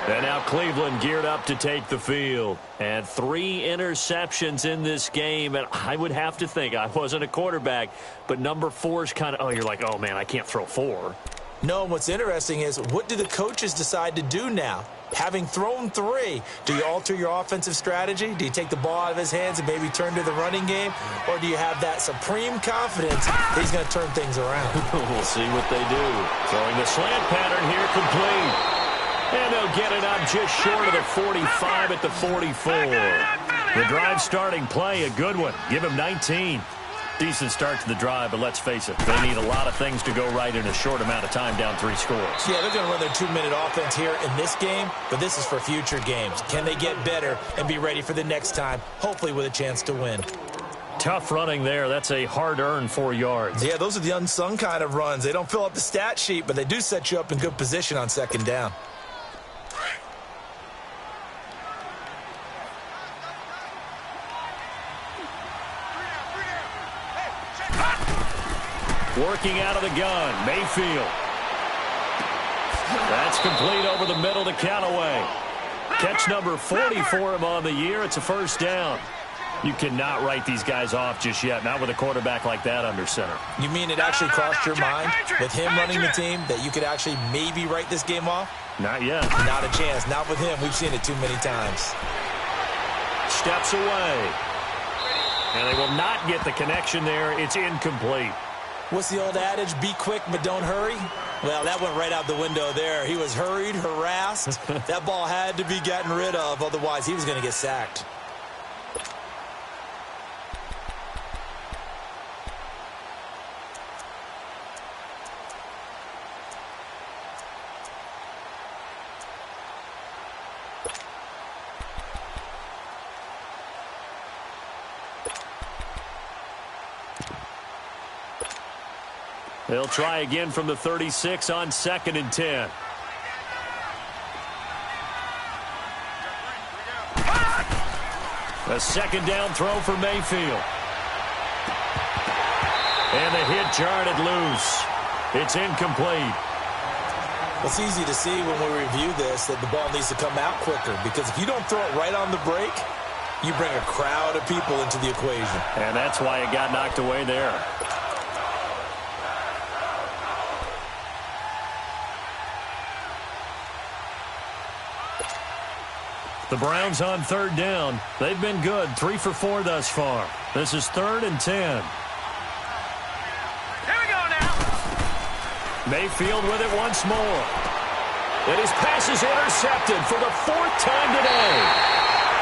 And now Cleveland geared up to take the field. And 3 interceptions in this game. And I would have to think, I wasn't a quarterback, but number 4 is kind of, oh, you're like, oh, man, I can't throw 4. No, what's interesting is, what do the coaches decide to do now? Having thrown 3, do you alter your offensive strategy? Do you take the ball out of his hands and maybe turn to the running game? Or do you have that supreme confidence that he's going to turn things around? We'll see what they do. Throwing the slant pattern here complete. And they'll get it up just short of the 45 at the 44. The drive starting play, a good one. Give him 19. Decent start to the drive, but let's face it, they need a lot of things to go right in a short amount of time, down 3 scores. Yeah, they're going to run their 2-minute offense here in this game, but this is for future games. Can they get better and be ready for the next time, hopefully with a chance to win? Tough running there. That's a hard-earned 4 yards. Yeah, those are the unsung kind of runs. They don't fill up the stat sheet, but they do set you up in good position on 2nd down. Working out of the gun, Mayfield. That's complete over the middle to Callaway. Catch number 40 for him on the year. It's a 1st down. You cannot write these guys off just yet, not with a quarterback like that under center. You mean it actually crossed your mind with him running the team that you could actually maybe write this game off? Not yet. Not a chance. Not with him. We've seen it too many times. Steps away. And they will not get the connection there. It's incomplete. What's the old adage? Be quick, but don't hurry. Well, that went right out the window there. He was hurried, harassed. That ball had to be gotten rid of. Otherwise, he was going to get sacked. They'll try again from the 36 on 2nd and 10. A 2nd down throw for Mayfield. And the hit jarred it loose. It's incomplete. It's easy to see when we review this that the ball needs to come out quicker, because if you don't throw it right on the break, you bring a crowd of people into the equation. And that's why it got knocked away there. The Browns on third down. They've been good, 3 for 4 thus far. This is 3rd and 10. Here we go now. Mayfield with it once more. And his pass is intercepted for the 4th time today.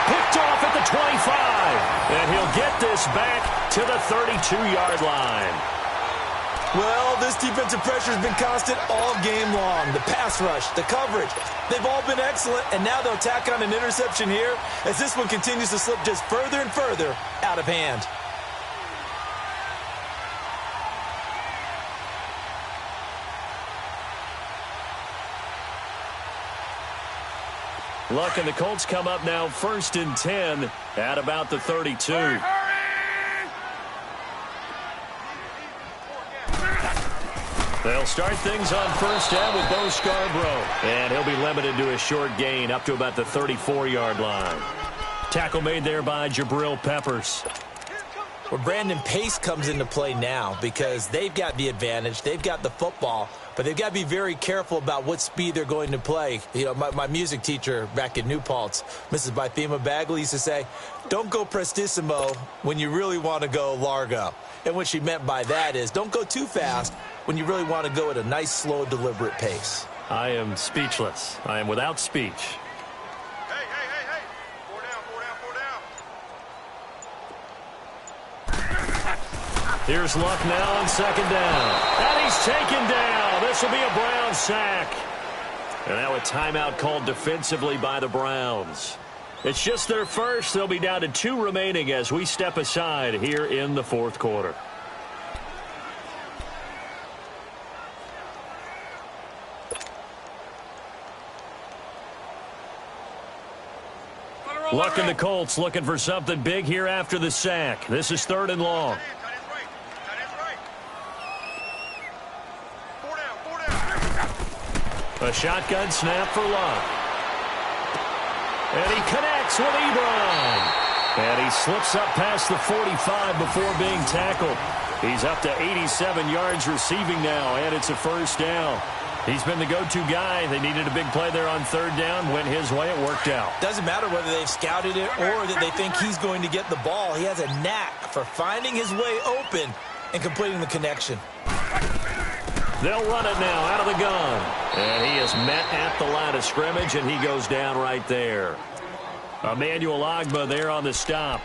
Picked off at the 25. And he'll get this back to the 32-yard line. Well, this defensive pressure has been constant all game long. The pass rush, the coverage, they've all been excellent, and now they'll tack on an interception here as this one continues to slip just further and further out of hand. Luck and the Colts come up now 1st and 10 at about the 32. Hurry! They'll start things on 1st down with Bo Scarborough. And he'll be limited to a short gain up to about the 34-yard line. Tackle made there by Jabril Peppers. Well, Brandon, pace comes into play now because they've got the advantage. They've got the football, but they've got to be very careful about what speed they're going to play. You know, my music teacher back in New Paltz, Mrs. Bythema Bagley, used to say, don't go prestissimo when you really want to go largo. And what she meant by that is don't go too fast when you really want to go at a nice, slow, deliberate pace. I am speechless. I am without speech. Hey. 4 down. Here's Luck now on 2nd down. And he's taken down. This will be a Browns sack. And now a timeout called defensively by the Browns. It's just their first. They'll be down to 2 remaining as we step aside here in the 4th quarter. Luck and the Colts looking for something big here after the sack. This is 3rd and long. Tight end's right. 4 down. A shotgun snap for Luck. And he connects with Ebron. And he slips up past the 45 before being tackled. He's up to 87 yards receiving now, and it's a 1st down. He's been the go-to guy. They needed a big play there on 3rd down. Went his way. It worked out. Doesn't matter whether they've scouted it or that they think he's going to get the ball. He has a knack for finding his way open and completing the connection. They'll run it now out of the gun. And he is met at the line of scrimmage, and he goes down right there. Emmanuel Ogbah there on the stop.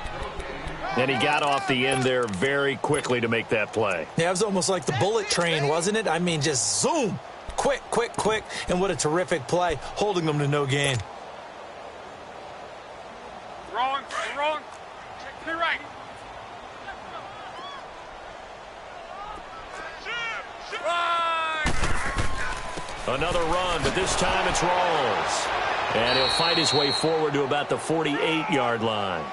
And he got off the end there very quickly to make that play. Yeah, it was almost like the bullet train, wasn't it? I mean, just zoom. Quick. And what a terrific play, holding them to no gain. Wrong. Check to the right. Another run, but this time it's Rawls. And he'll fight his way forward to about the 48-yard line.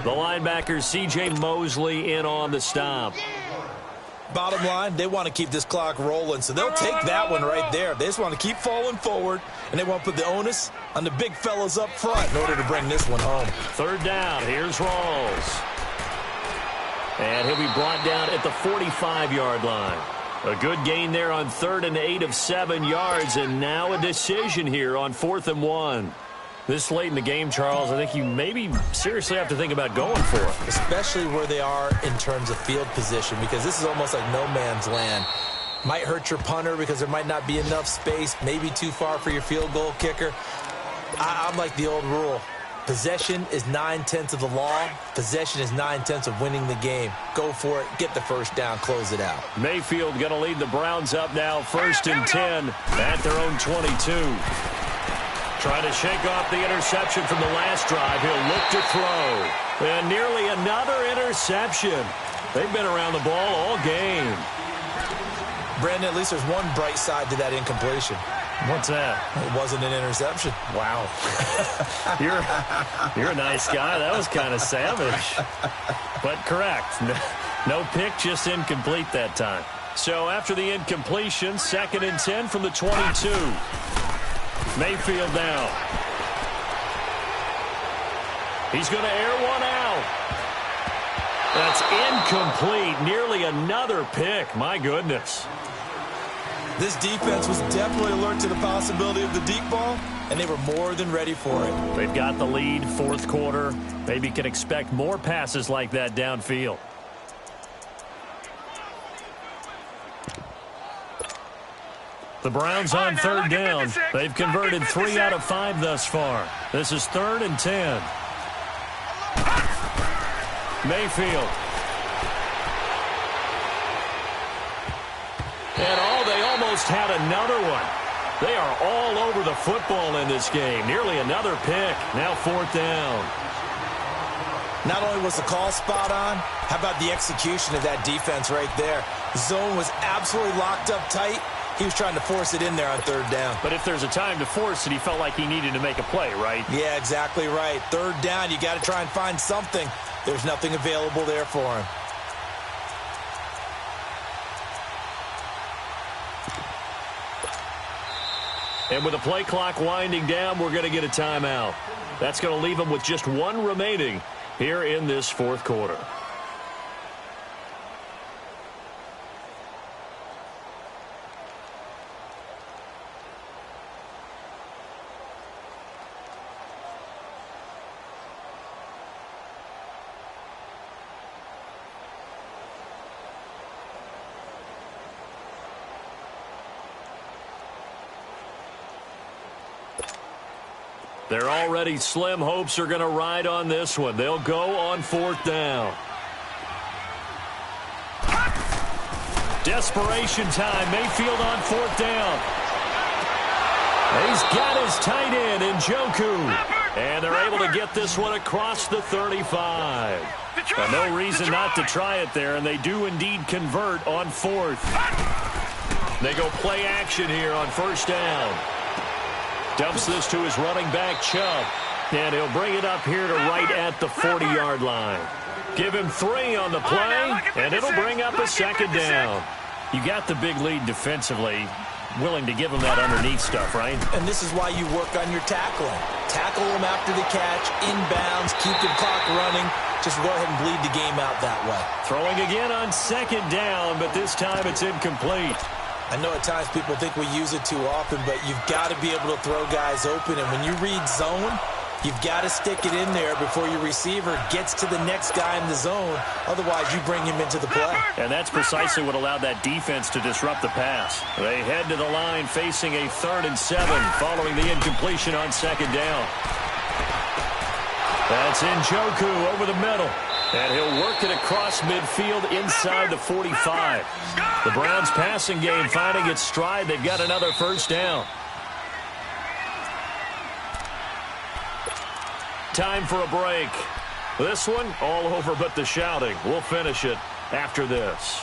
The linebacker, C.J. Mosley, in on the stop. Bottom line, they want to keep this clock rolling, so they'll take that one right there. They just want to keep falling forward, and they want to put the onus on the big fellas up front in order to bring this one home. 3rd down, here's Rawls. And he'll be brought down at the 45-yard line. A good gain there on 3rd and 8 of 7 yards, and now a decision here on 4th and 1. This late in the game, Charles, I think you maybe seriously have to think about going for it. Especially where they are in terms of field position, because this is almost like no man's land. Might hurt your punter because there might not be enough space, maybe too far for your field goal kicker. I'm like the old rule. Possession is 9/10 of the law. Possession is 9/10 of winning the game. Go for it. Get the 1st down. Close it out. Mayfield going to lead the Browns up now 1st and 10 at their own 22. Trying to shake off the interception from the last drive. He'll look to throw. And nearly another interception. They've been around the ball all game. Brandon, at least there's one bright side to that incompletion. What's that? It wasn't an interception. Wow. You're a nice guy. That was kind of savage. But correct. No pick, just incomplete that time. So after the incompletion, 2nd and 10 from the 22. Mayfield now. He's going to air one out. That's incomplete. Nearly another pick. My goodness. This defense was definitely alert to the possibility of the deep ball, and they were more than ready for it. They've got the lead, fourth quarter. Maybe can expect more passes like that downfield. The Browns on third down. They've converted 3 out of 5 thus far. This is 3rd and 10. Mayfield. And they almost had another one. They are all over the football in this game. Nearly another pick. Now 4th down. Not only was the call spot on, how about the execution of that defense right there? The zone was absolutely locked up tight. He was trying to force it in there on 3rd down. But if there's a time to force it, he felt like he needed to make a play, right? Yeah, exactly right. 3rd down, you got to try and find something. There's nothing available there for him. And with the play clock winding down, we're going to get a timeout. That's going to leave him with just 1 remaining here in this 4th quarter. They're already slim hopes are going to ride on this one. They'll go on 4th down. Desperation time. Mayfield on 4th down. He's got his tight end in Njoku. And they're able to get this one across the 35. No reason not to try it there, and they do indeed convert on 4th. They go play action here on 1st down. Dumps this to his running back, Chubb. And he'll bring it up here to right at the 40-yard line. Give him 3 on the play, and it'll bring up a 2nd down. You got the big lead defensively. Willing to give him that underneath stuff, right? And this is why you work on your tackling. Tackle him after the catch, inbounds, keep the clock running. Just go ahead and bleed the game out that way. Throwing again on 2nd down, but this time it's incomplete. I know at times people think we use it too often, but you've got to be able to throw guys open. And when you read zone, you've got to stick it in there before your receiver gets to the next guy in the zone. Otherwise, you bring him into the play. And that's precisely what allowed that defense to disrupt the pass. They head to the line facing a 3rd and 7 following the incompletion on 2nd down. That's Njoku over the middle. And he'll work it across midfield inside the 45. The Browns passing game finding its stride. They've got another 1st down. Time for a break. This one all over but the shouting. We'll finish it after this.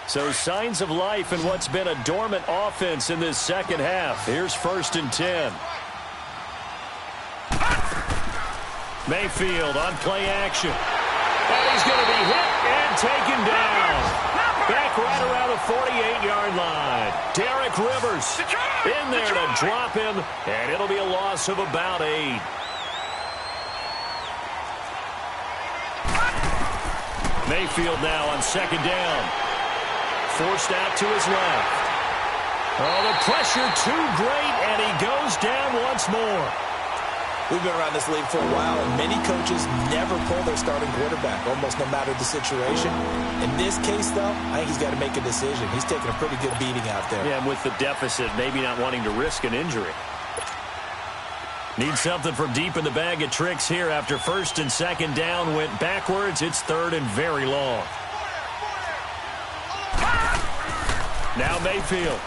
So signs of life in what's been a dormant offense in this 2nd half. Here's 1st and 10. Mayfield on play action. And he's going to be hit and taken down. Back right around the 48-yard line. Derek Rivers in there to drop him, and it'll be a loss of about 8. Mayfield now on 2nd down. Forced out to his left. Oh, the pressure too great, and he goes down once more. We've been around this league for a while, and many coaches never pull their starting quarterback, almost no matter the situation. In this case, though, I think he's got to make a decision. He's taking a pretty good beating out there. Yeah, and with the deficit, maybe not wanting to risk an injury. Need something from deep in the bag of tricks here after 1st and 2nd down went backwards. It's 3rd and very long. Now Mayfield.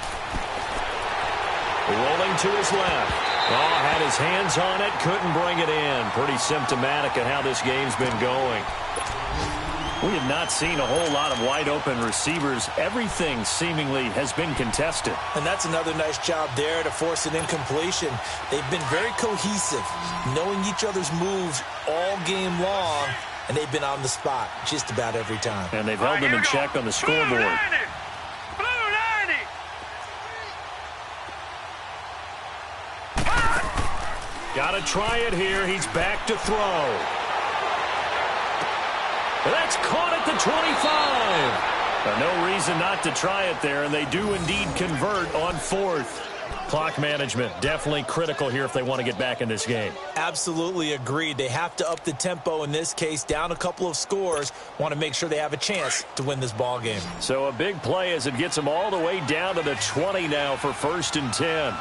Rolling to his left. Oh, had his hands on it, couldn't bring it in. Pretty symptomatic of how this game's been going. We have not seen a whole lot of wide-open receivers. Everything seemingly has been contested. And that's another nice job there to force an incompletion. They've been very cohesive, knowing each other's moves all game long, and they've been on the spot just about every time. And they've held them in check on the scoreboard. Got to try it here. He's back to throw. That's caught at the 25. No reason not to try it there, and they do indeed convert on fourth. Clock management, definitely critical here if they want to get back in this game. Absolutely agreed. They have to up the tempo in this case, down a couple of scores. Want to make sure they have a chance to win this ball game. So a big play as it gets them all the way down to the 20 now for 1st and 10.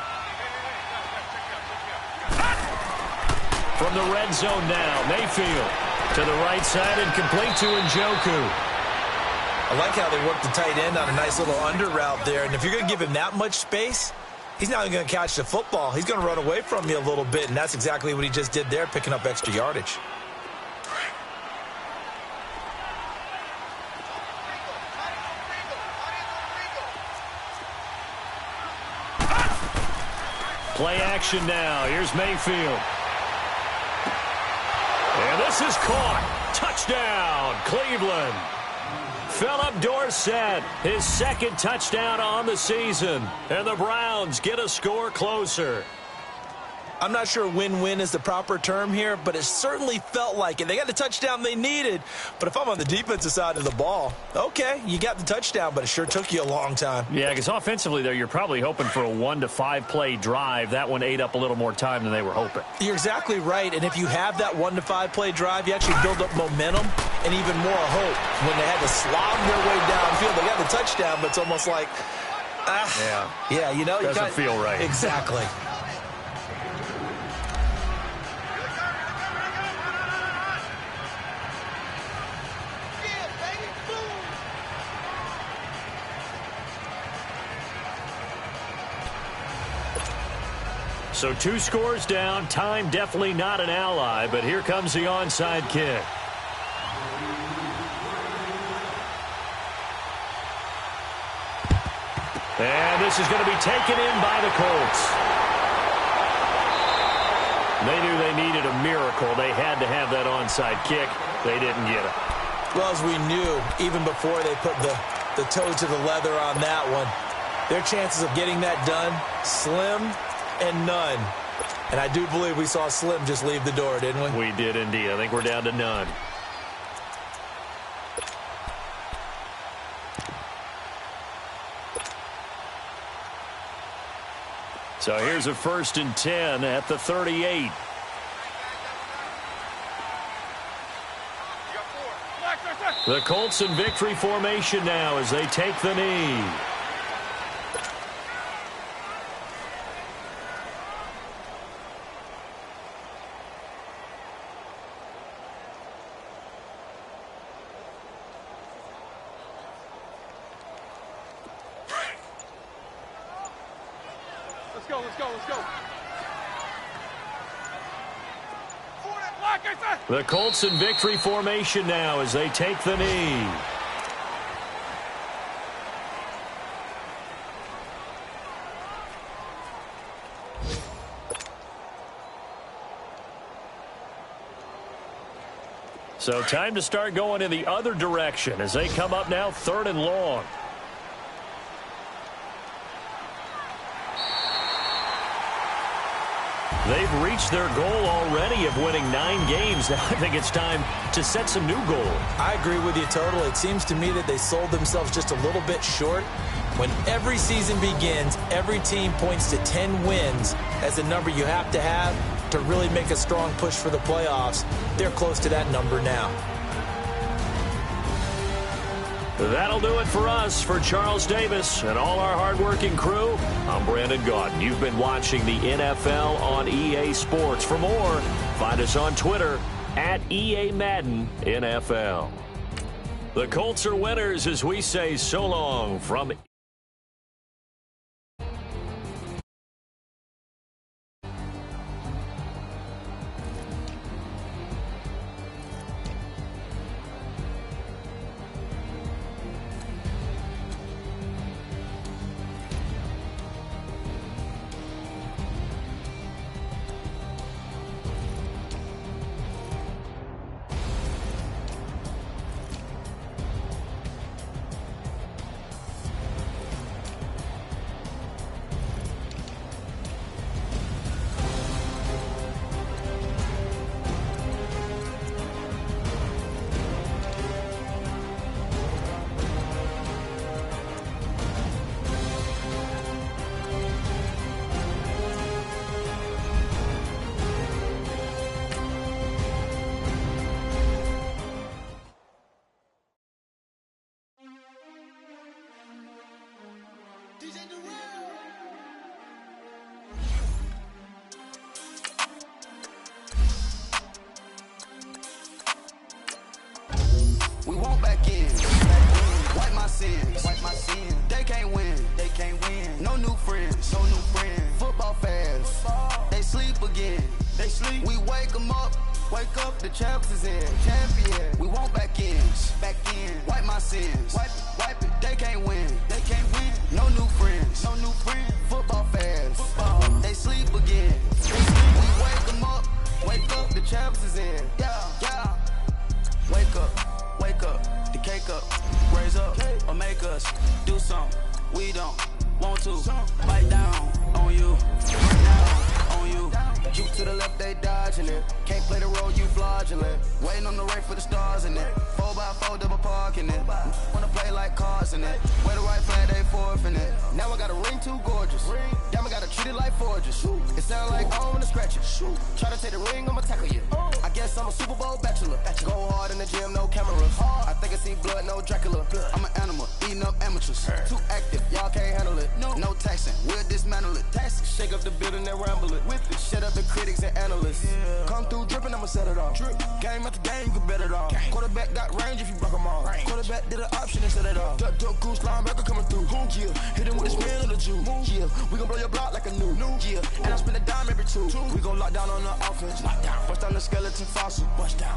From the red zone now, Mayfield to the right side and complete to Njoku. I like how they work the tight end on a nice little under route there. And if you're going to give him that much space, he's not even going to catch the football. He's going to run away from you a little bit, and that's exactly what he just did there, picking up extra yardage. Play action now. Here's Mayfield. And this is caught. Touchdown, Cleveland. Philip Dorsett, his 2nd touchdown on the season. And the Browns get a score closer. I'm not sure win-win is the proper term here, but it certainly felt like it. They got the touchdown they needed. But if I'm on the defensive side of the ball, okay, you got the touchdown, but it sure took you a long time. Yeah, because offensively, there, you're probably hoping for a 1 to 5 play drive. That one ate up a little more time than they were hoping. You're exactly right. And if you have that 1 to 5 play drive, you actually build up momentum and even more hope. When they had to slog their way downfield, they got the touchdown, but it's almost like, yeah, you know, doesn't feel right. Exactly. So 2 scores down. Time definitely not an ally, but here comes the onside kick. And this is going to be taken in by the Colts. They knew they needed a miracle. They had to have that onside kick. They didn't get it. Well, as we knew, even before they put the toe to the leather on that one, their chances of getting that done, slim and none. And I do believe we saw Slim just leave the door, didn't we? We did indeed. I think we're down to none. So here's a 1st and 10 at the 38. The Colts in victory formation now as they take the knee. Let's go. The Colts in victory formation now as they take the knee. So time to start going in the other direction as they come up now 3rd and long. They've reached their goal already of winning 9 games. Now I think it's time to set some new goals. I agree with you totally. It seems to me that they sold themselves just a little bit short. When every season begins, every team points to 10 wins as the number you have to have to really make a strong push for the playoffs. They're close to that number now. That'll do it for us. For Charles Davis and all our hardworking crew, I'm Brandon Gaudin. You've been watching the NFL on EA Sports. For more, find us on Twitter at EA Madden NFL. The Colts are winners as we say so long from We won't back in. Wipe my sins. They can't win. No new friends. Football fans. They sleep again. We wake them up. Wake up, the champs is in. Champion. We won't back in. Wipe my sins. Wipe it. They can't win. No new friends. Football fans. They sleep again. We wake them up. Wake up, the champs is in. Yeah. Wake up, the cake up, raise up, or make us do something we don't want to. Bite down on you, You to the left, they dodging it. Can't play the role, you fraudulent. Waiting on the race for the stars in it. 4x4 double parking it. Wanna play like cars in it. Where the right flag, they forfeit it. Now I got a ring too gorgeous. Damn, I gotta treat it like forges. It sound like I don't wanna scratch it. Try to take the ring, I'ma tackle you. I guess I'm a Super Bowl bachelor. Go hard in the gym, no cameras. I think I see blood, no Dracula. I'm an animal, eating up amateurs. Too active, y'all can't handle it. No taxing, we'll dismantle it. Shake up the building and ramble it. Whip it, shut up the critics and analysts. Come through dripping, I'ma set it off. Game after game, you can bet it off. Quarterback got range if you broke them off. Quarterback did an option and set it off. Duck goose, linebacker coming through. Yeah, hit him with his spin of the Jew. Yeah, we gon' blow your block like a new. Yeah, and I spend a dime every two. We gon' lock down on the offense. Bust down the skeleton fossil.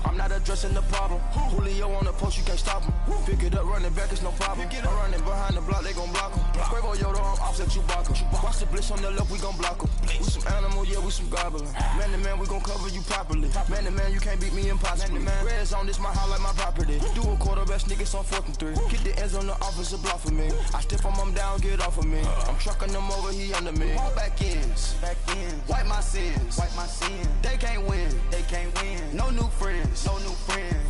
I'm not addressing the problem. Julio on the post, you can't stop him. Pick it up, running back, it's no problem. I'm running behind the block, they gon' block him. Quavo Yoda, I'm offset Chewbacca. Watch the blitz on the left, we gon' block him. We some animal, yeah, we some gobbler. Man to man, we gon' cover you properly. Man to man, you can't beat me impossibly. Red zone, this my house like my property. Do a quarterback sneakers on 4th and 3. Get the ends on the offensive block for me. I stiff him, I'm down, get off of me. I'm trucking them over, he under me. All back ins. Wipe my sins. They can't win. No new friends.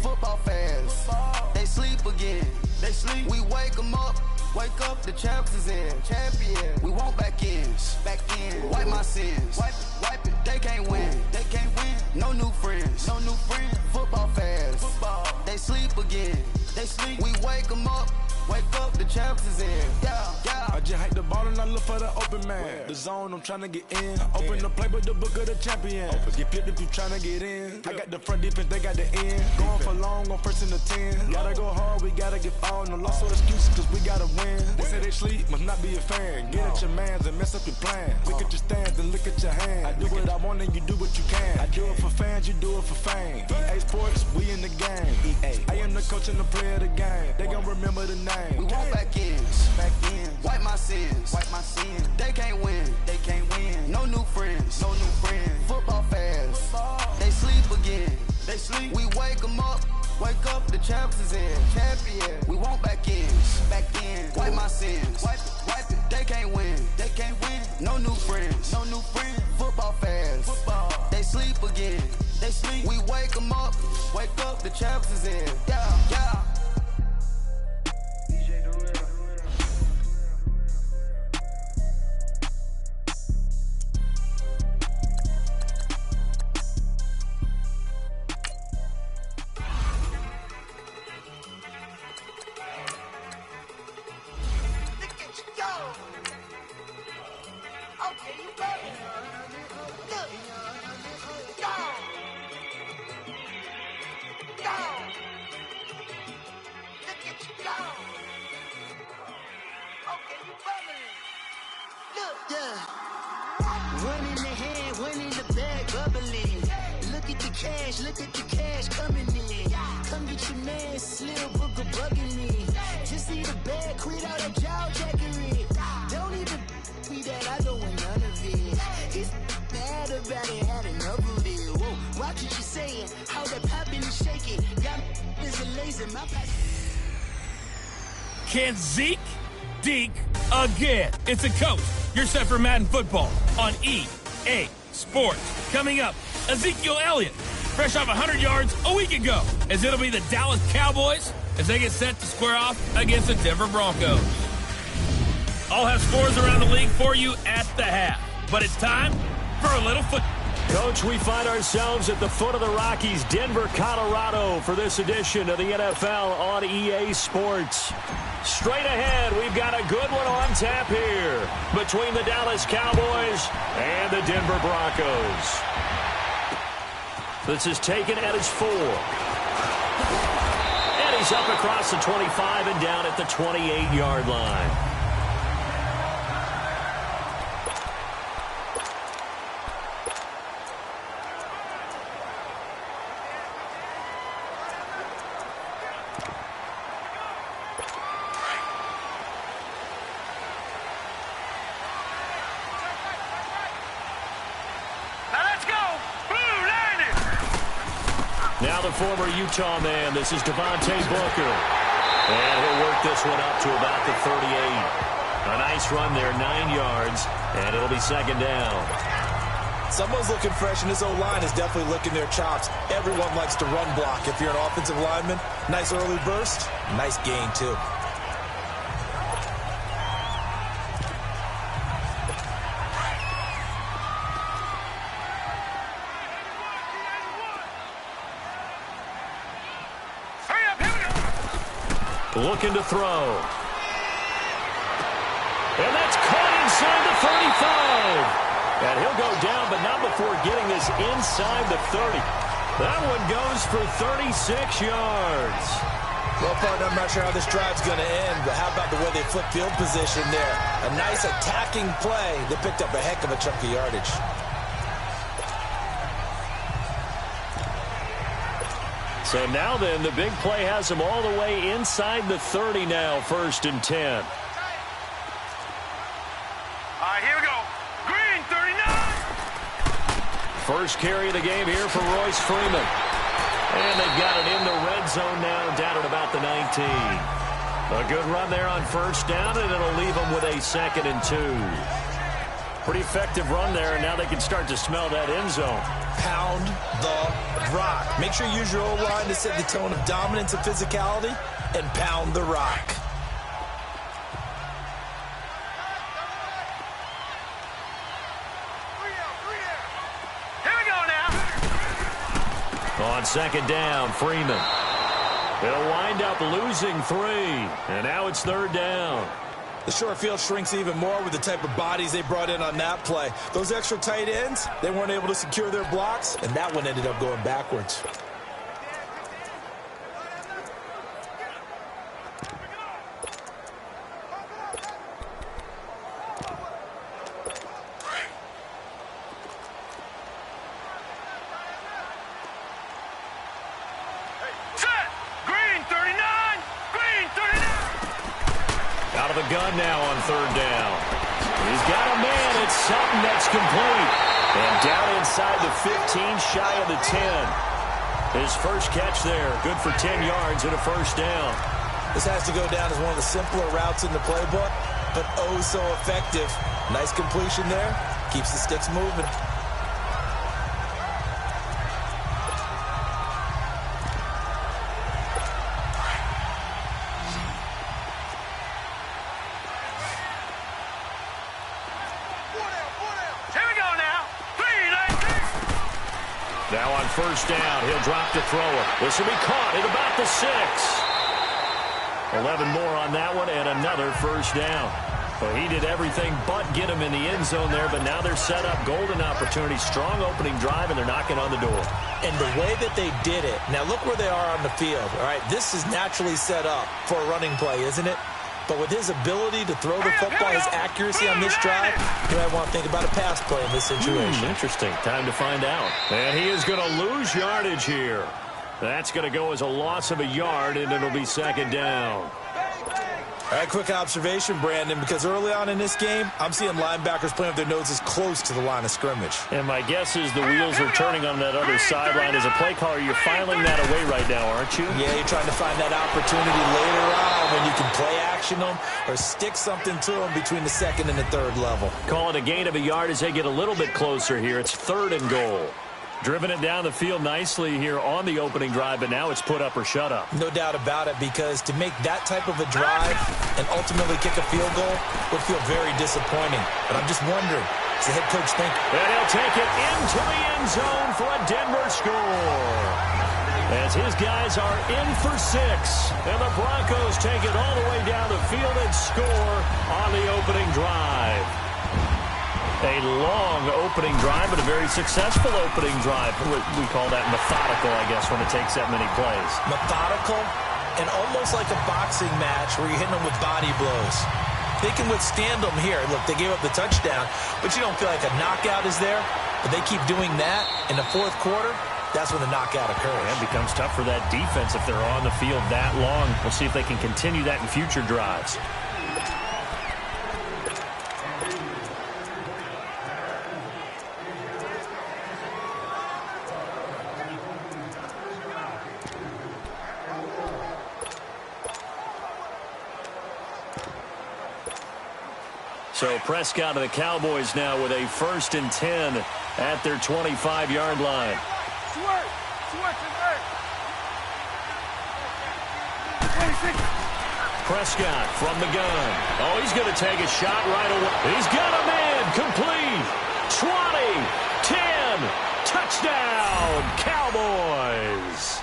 Football fans. They sleep again. We wake them up. Wake up, the champs is in. Champion. We won't back in. Wipe my sins. Wipe it. They can't win. No new friends. Football fans. They sleep again. We wake them up. Wake up, the champs is in. Yeah. I just hike the ball and I look for the open man. The zone, I'm trying to get in. Open the play with the book of the champion. Get flipped if you trying to get in. I got the front defense, they got the end. Going for long on 1st and the 10. Gotta go hard, we gotta get all. No loss or excuses, cause we gotta win. They say they sleep, must not be a fan. Get at your mans and mess up your plans. Look at your stands and look at your hands. I do what I want and you do what you can. I do it for fans, you do it for fame. EA Sports, we in the game. I am the coach and the player of the game. They gon' remember the name. We won't back in. Wipe my sins. They can't win. No new friends. Football fans. They sleep again. We wake them up. Wake up, the champs is in. Champion. We won't back in. Wipe my sins. Wipe it. They can't win. No new friends. Football fans. They sleep again. We wake them up. Wake up, the champs is in. Yeah. One in the hand, one in the bag, bubbling. Look at the cash coming in. Come get your man, Slim Booker bugging me. Just see the bag, quit all that jaw jackery. Don't even me that I don't want none of it. He's mad about it, had enough of it. Whoa, watch what you saying, how that popping and shaking. Got is a laser, my pass. Can Zeke deke again? It's a coach. You're set for Madden football on EA Sports. Coming up, Ezekiel Elliott, fresh off 100 yards a week ago, as it'll be the Dallas Cowboys as they get set to square off against the Denver Broncos. I'll have scores around the league for you at the half, but it's time for a little football. Coach, we find ourselves at the foot of the Rockies, Denver, Colorado, for this edition of the NFL on EA Sports. Straight ahead, we've got a good one on tap here between the Dallas Cowboys and the Denver Broncos. This is taken at his 4. And he He's up across the 25 and down at the 28-yard line. Now the former Utah man, this is Devontae Booker. And he'll work this one up to about the 38. A nice run there, 9 yards, and it'll be second down. Someone's looking fresh, and this O-line is definitely licking their chops. Everyone likes to run block. If you're an offensive lineman, nice early burst, nice gain too. Looking to throw. And that's caught inside the 35. And he'll go down, but not before getting this inside the 30. That one goes for 36 yards. Well, partner, I'm not sure how this drive's going to end, but how about the way they flip field position there? A nice attacking play. They picked up a heck of a chunk of yardage. So now then, the big play has them all the way inside the 30 now, 1st and 10. All right, here we go. Green, 39. First carry of the game here for Royce Freeman. And they've got it in the red zone now, down at about the 19. A good run there on 1st down, and it'll leave them with a 2nd and 2. Pretty effective run there, and now they can start to smell that end zone. Pound the rock. Make sure you use your O-line to set the tone of dominance and physicality, and pound the rock. Here we go now. On 2nd down, Freeman. They'll wind up losing 3, and now it's 3rd down. The short field shrinks even more with the type of bodies they brought in on that play. Those extra tight ends, they weren't able to secure their blocks, and that one ended up going backwards. Set. Green, 39. Green, 39. Out of the gun now on 3rd down. He's got a man. It's something that's complete. And down inside the 15, shy of the 10. His first catch there. Good for 10 yards and a 1st down. This has to go down as one of the simpler routes in the playbook, but oh so effective. Nice completion there. Keeps the sticks moving. Now on 1st down, he'll drop to throw it. This will be caught at about the 6. 11 more on that one, and another 1st down. Well, he did everything but get him in the end zone there, but now they're set up. Golden opportunity, strong opening drive, and they're knocking on the door. And the way that they did it, now look where they are on the field. All right, this is naturally set up for a running play, isn't it? But with his ability to throw the football, his accuracy on this drive, you might want to think about a pass play in this situation. Interesting. Time to find out. And he is going to lose yardage here. That's going to go as a loss of a yard, and it'll be 2nd down. All right, quick observation, Brandon, because early on in this game, I'm seeing linebackers playing with their noses close to the line of scrimmage. And my guess is the wheels are turning on that other sideline. As a play caller, you're filing that away right now, aren't you? Yeah, you're trying to find that opportunity later on when you can play action them or stick something to them between the 2nd and the 3rd level. Call it a gain of a yard as they get a little bit closer here. It's 3rd and goal. Driven it down the field nicely here on the opening drive, but now it's put up or shut up. No doubt about it, because to make that type of a drive and ultimately kick a field goal would feel very disappointing. But I'm just wondering, does the head coach think? And he'll take it into the end zone for a Denver score. As his guys are in for 6, and the Broncos take it all the way down the field and score on the opening drive. A long opening drive, but a very successful opening drive. We call that methodical, I guess, when it takes that many plays. Methodical? and almost like a boxing match where you're hitting them with body blows. They can withstand them here. Look, they gave up the touchdown, but you don't feel like a knockout is there. But they keep doing that in the fourth quarter. That's when the knockout occurs. It becomes tough for that defense if they're on the field that long. We'll see if they can continue that in future drives. So Prescott and the Cowboys now with a 1st and 10 at their 25-yard line. Prescott from the gun. Oh, he's going to take a shot right away. He's got a man. Complete. 20, 10, touchdown, Cowboys.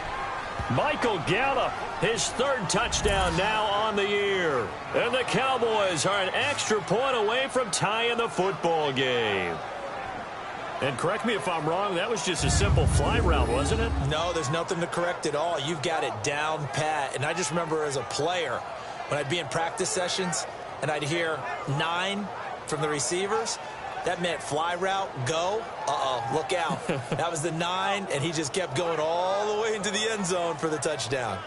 Michael Gallup, his 3rd touchdown now on the year. And the Cowboys are an extra point away from tying the football game. And correct me if I'm wrong, that was just a simple fly route, wasn't it? No, there's nothing to correct at all. You've got it down pat. And I just remember as a player, when I'd be in practice sessions and I'd hear 9 from the receivers, that meant fly route, go. Look out. That was the 9, and he just kept going all the way into the end zone for the touchdown.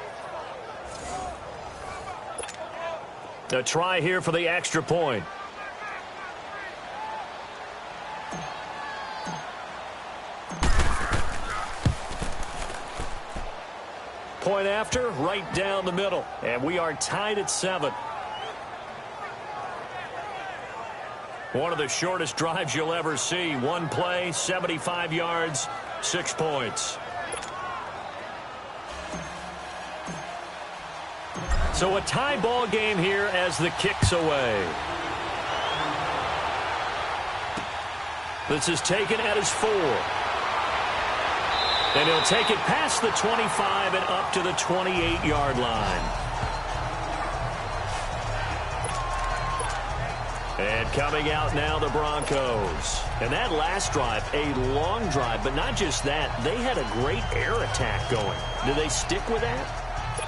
A try here for the extra point. Point after, right down the middle. And we are tied at 7. One of the shortest drives you'll ever see. One play, 75 yards, 6 points. So a tie ball game here as the kick's away. This is taken at his 4. And he'll take it past the 25 and up to the 28-yard line. And coming out now, the Broncos. And that last drive, a long drive, but not just that. They had a great air attack going. Do they stick with that?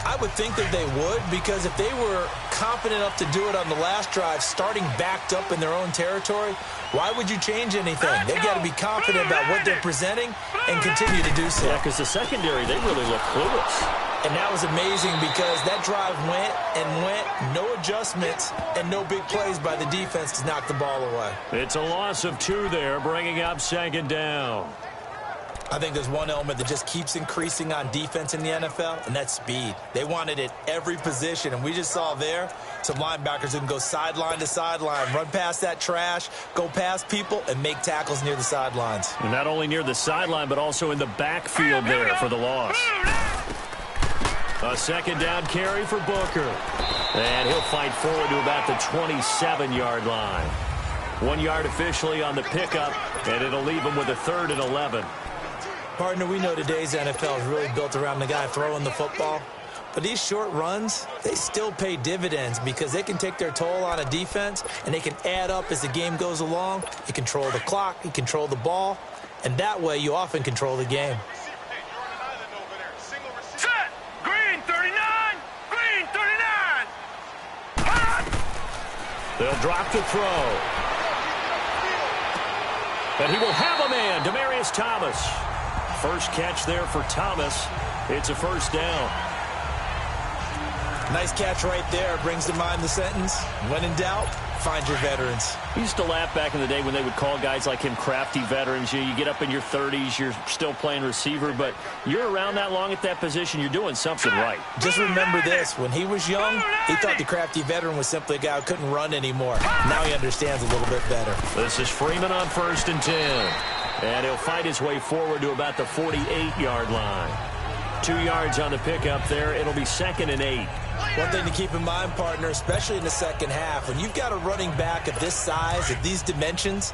I would think that they would, because if they were confident enough to do it on the last drive, starting backed up in their own territory, why would you change anything? They've got to be confident about what they're presenting and continue to do so. Yeah, because the secondary, they really look clueless. And that was amazing because that drive went and went, no adjustments, and no big plays by the defense to knock the ball away. It's a loss of 2 there, bringing up 2nd down. I think there's one element that just keeps increasing on defense in the NFL, and that's speed. They want it at every position, and we just saw there some linebackers who can go sideline to sideline, run past that trash, go past people, and make tackles near the sidelines. And not only near the sideline, but also in the backfield there for the loss. A 2nd down carry for Booker. And he'll fight forward to about the 27-yard line. 1 yard officially on the pickup, and it'll leave him with a 3rd and 11. Partner, we know today's NFL is really built around the guy throwing the football. But these short runs, they still pay dividends because they can take their toll on a defense, and they can add up as the game goes along. You control the clock, you control the ball, and that way you often control the game. Set! Green 39! Green 39! They'll drop the throw. And he will have a man, Demaryius Thomas. First catch there for Thomas. It's a 1st down. Nice catch right there. Brings to mind the sentence, when in doubt, find your veterans. We used to laugh back in the day when they would call guys like him crafty veterans. You get up in your 30s, you're still playing receiver, but you're around that long at that position, you're doing something right. Just remember this. When he was young, he thought the crafty veteran was simply a guy who couldn't run anymore. Now he understands a little bit better. This is Freeman on 1st and 10. And he'll fight his way forward to about the 48-yard line. 2 yards on the pickup there. It'll be 2nd and 8. One thing to keep in mind, partner, especially in the second half, when you've got a running back of this size, of these dimensions,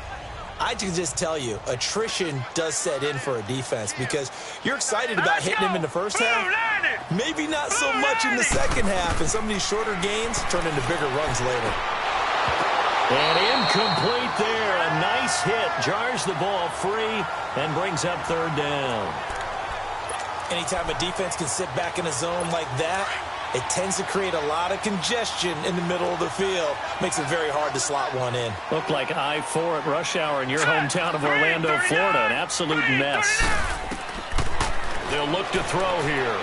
I can just tell you, attrition does set in for a defense because you're excited about hitting him in the first half. Maybe not so much in the second half, and some of these shorter gains turn into bigger runs later. And incomplete there. A nice hit. Jars the ball free and brings up 3rd down. Anytime a defense can sit back in a zone like that, it tends to create a lot of congestion in the middle of the field. Makes it very hard to slot one in. Looked like I-4 at rush hour in your hometown of Orlando, Florida. An absolute mess. They'll look to throw here.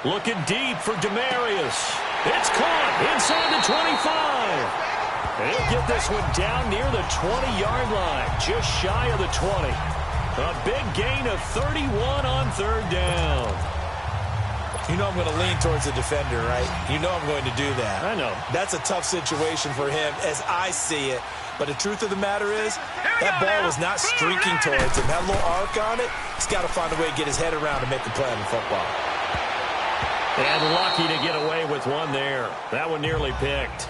Looking deep for Demarius. It's caught inside the 25. He'll get this one down near the 20-yard line, just shy of the 20. A big gain of 31 on third down. You know I'm going to lean towards the defender, right? You know I'm going to do that. I know. That's a tough situation for him as I see it. But the truth of the matter is, that ball was not streaking towards him. Had a little arc on it. He's got to find a way to get his head around to make the play on the football. And lucky to get away with one there. That one nearly picked.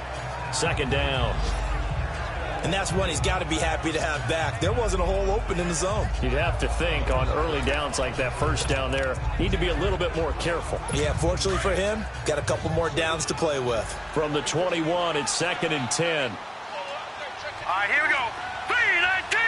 Second down. And that's one he's got to be happy to have back. There wasn't a hole open in the zone. You'd have to think on early downs like that first down there, need to be a little bit more careful. Yeah, fortunately for him, got a couple more downs to play with. From the 21, it's 2nd and 10. All right, here we go. 3-19.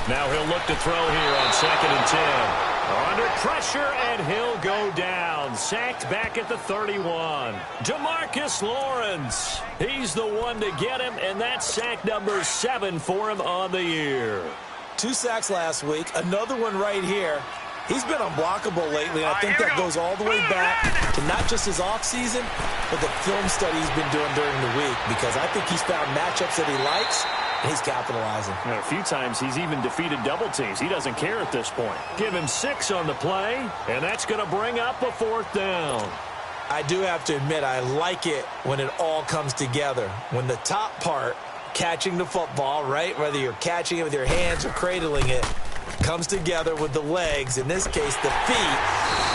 3-19. Now he'll look to throw here on 2nd and 10. Under pressure, and he'll go down. Sacked back at the 31. DeMarcus Lawrence. He's the one to get him, and that's sack number 7 for him on the year. 2 sacks last week. Another one right here. He's been unblockable lately, and I think that goes all the way back to not just his offseason, but the film study he's been doing during the week, because I think he's found matchups that he likes, and he's capitalizing. A few times he's even defeated double teams. He doesn't care at this point. Give him 6 on the play, and that's going to bring up a 4th down. I do have to admit, I like it when it all comes together. When the top part, catching the football, right, whether you're catching it with your hands or cradling it, comes together with the legs, in this case the feet,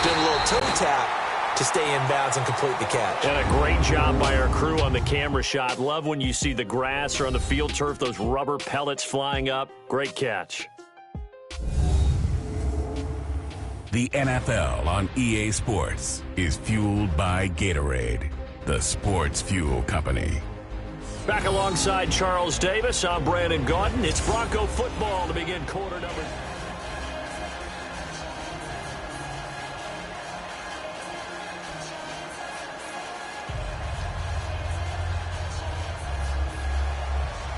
doing a little toe tap to stay in bounds and complete the catch. And a great job by our crew on the camera shot. Love when you see the grass or on the field turf, those rubber pellets flying up. Great catch. The NFL on EA Sports is fueled by Gatorade, the sports fuel company. Back alongside Charles Davis, I'm Brandon Gaudin. It's Bronco football to begin quarter number.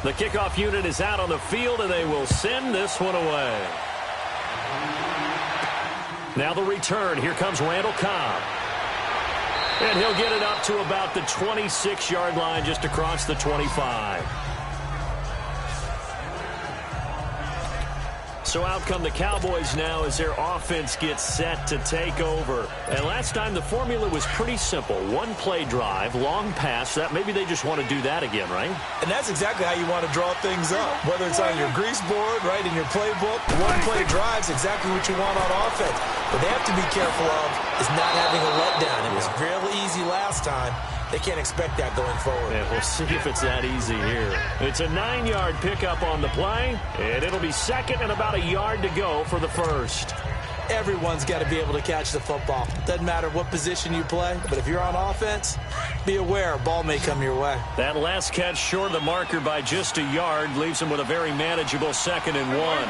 The kickoff unit is out on the field, and they will send this one away. Now the return. Here comes Randall Cobb. And he'll get it up to about the 26-yard line, just across the 25. So out come the Cowboys now as their offense gets set to take over. And last time the formula was pretty simple. One play drive, long pass. That maybe they just want to do that again, right? And that's exactly how you want to draw things up. Whether it's on your grease board, right, in your playbook, one play drive is exactly what you want on offense. What they have to be careful of is not having a letdown. It was real easy last time. They can't expect that going forward. Yeah, we'll see if it's that easy here. It's a 9-yard pickup on the play, and it'll be second and about a yard to go for the first. Everyone's got to be able to catch the football. Doesn't matter what position you play, but if you're on offense, be aware a ball may come your way. That last catch short of the marker by just a yard leaves him with a very manageable 2nd and 1.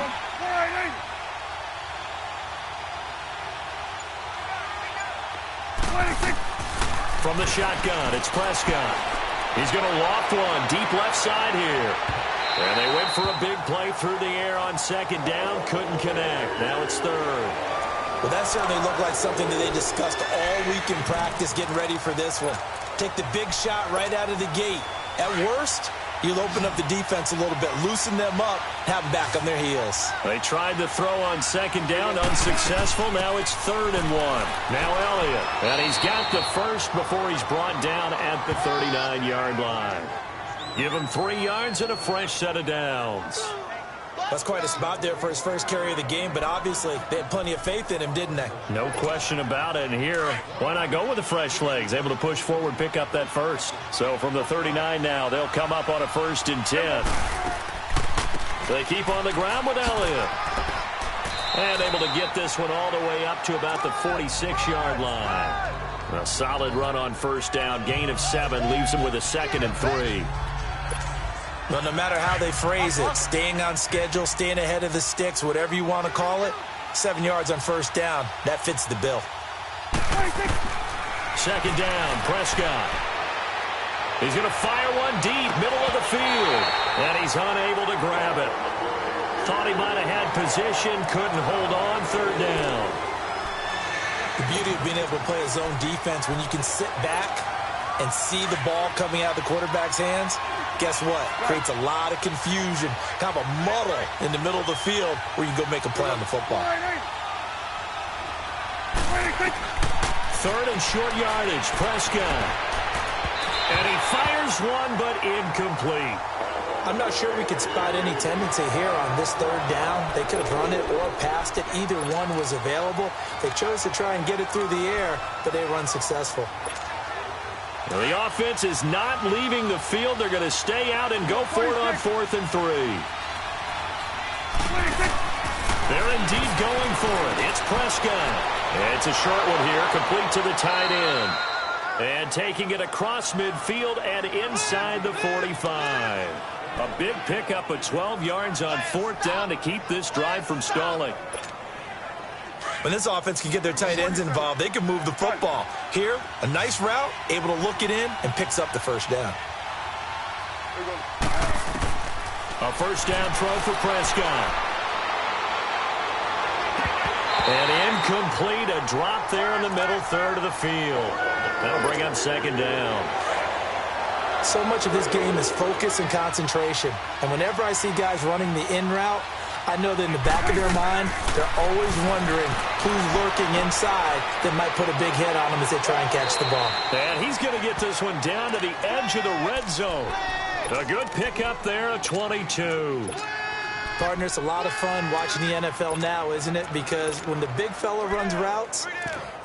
From the shotgun, it's Prescott. He's going to loft one deep left side here. And they went for a big play through the air on 2nd down. Couldn't connect. Now it's 3rd. Well, that certainly looked like something that they discussed all week in practice, getting ready for this one. Take the big shot right out of the gate. At worst, you'll open up the defense a little bit, loosen them up, have them back on their heels. They tried to throw on 2nd down, unsuccessful. Now it's 3rd and 1. Now Elliott. And he's got the first before he's brought down at the 39-yard line. Give him 3 yards and a fresh set of downs. That's quite a spot there for his first carry of the game, but obviously they had plenty of faith in him, didn't they? No question about it. And here, why not go with the fresh legs? Able to push forward, pick up that first. So from the 39 now, they'll come up on a 1st and 10. They keep on the ground with Elliott. And able to get this one all the way up to about the 46-yard line. A solid run on 1st down. Gain of 7 leaves him with a 2nd and 3. Well, no matter how they phrase it, staying on schedule, staying ahead of the sticks, whatever you want to call it, 7 yards on first down, that fits the bill. Second down, Prescott. He's going to fire one deep, middle of the field, and he's unable to grab it. Thought he might have had position, couldn't hold on, third down. The beauty of being able to play a zone defense when you can sit back and see the ball coming out of the quarterback's hands, guess what? Creates a lot of confusion, kind of a muddle in the middle of the field where you can go make a play on the football. Third and short yardage, Prescott. And he fires one, but incomplete. I'm not sure we could spot any tendency here on this third down. They could have run it or passed it. Either one was available. They chose to try and get it through the air, but they were unsuccessful. Well, the offense is not leaving the field. They're going to stay out and go for it on 4th and 3. They're indeed going for it. It's Prescott. It's a short one here, complete to the tight end. And taking it across midfield and inside the 45. A big pickup of 12 yards on 4th down to keep this drive from stalling. When this offense can get their tight ends involved, they can move the football. Here, a nice route, able to look it in, and picks up the first down. A first down throw for Prescott. And incomplete, a drop there in the middle third of the field. That'll bring up second down. So much of this game is focus and concentration. And whenever I see guys running the in route, I know that in the back of their mind, they're always wondering who's lurking inside that might put a big hit on them as they try and catch the ball. And he's going to get this one down to the edge of the red zone. A good pickup there at 22. Partner, it's a lot of fun watching the NFL now, isn't it? Because when the big fella runs routes,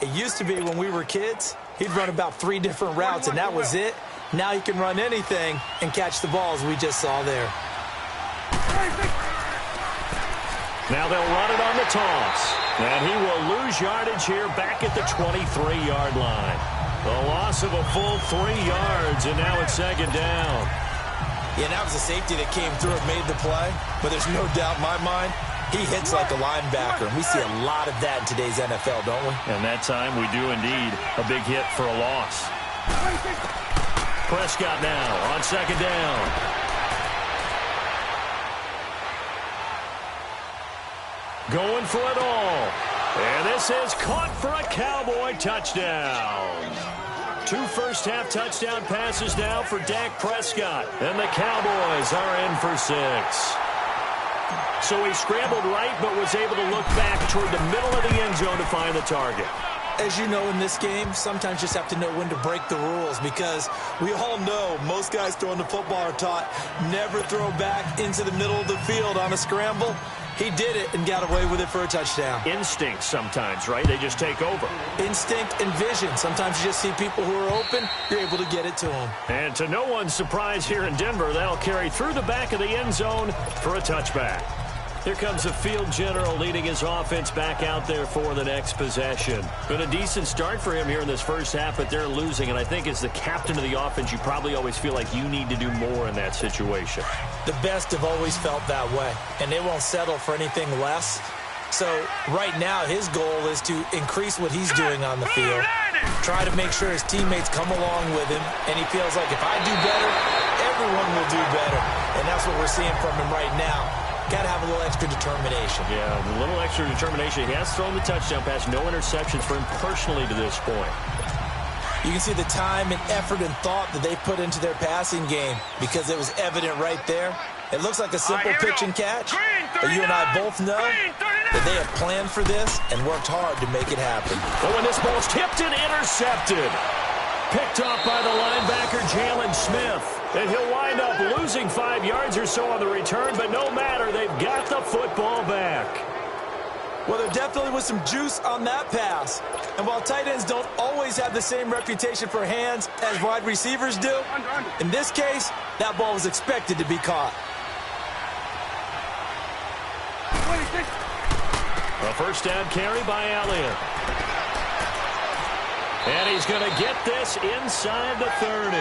it used to be when we were kids, he'd run about 3 different routes, and that was it. Now he can run anything and catch the balls we just saw there. Now they'll run it on the toss. And he will lose yardage here back at the 23-yard line. The loss of a full 3 yards, and now it's second down. Yeah, that was a safety that came through and made the play. But there's no doubt in my mind, he hits like a linebacker. And we see a lot of that in today's NFL, don't we? And that time we do indeed. A big hit for a loss. Prescott now on second down. Going for it all. And this is caught for a Cowboy touchdown. 2 first-half touchdown passes now for Dak Prescott. And the Cowboys are in for 6. So he scrambled right but was able to look back toward the middle of the end zone to find the target. As you know, in this game, sometimes you just have to know when to break the rules because we all know most guys throwing the football are taught never throw back into the middle of the field on a scramble. He did it and got away with it for a touchdown. Instinct sometimes, right? They just take over. Instinct and vision. Sometimes you just see people who are open, you're able to get it to them. And to no one's surprise here in Denver, they'll carry through the back of the end zone for a touchback. Here comes the field general leading his offense back out there for the next possession. Been a decent start for him here in this first half, but they're losing. And I think as the captain of the offense, you probably always feel like you need to do more in that situation. The best have always felt that way, and they won't settle for anything less. So right now his goal is to increase what he's doing on the field, try to make sure his teammates come along with him, and he feels like if I do better, everyone will do better. And that's what we're seeing from him right now. Got to have a little extra determination. Yeah, a little extra determination. He has thrown the touchdown pass. No interceptions for him personally to this point. You can see the time and effort and thought that they put into their passing game because it was evident right there. It looks like a simple pitch and catch, but you and I both know that they have planned for this and worked hard to make it happen. But when this ball's tipped and intercepted, picked off by the linebacker, Jalen Smith. And he'll wind up losing 5 yards or so on the return, but no matter, they've got the football back. Well, there definitely was some juice on that pass. And while tight ends don't always have the same reputation for hands as wide receivers do, in this case, that ball was expected to be caught. A first down carry by Elliott. And he's going to get this inside the 30.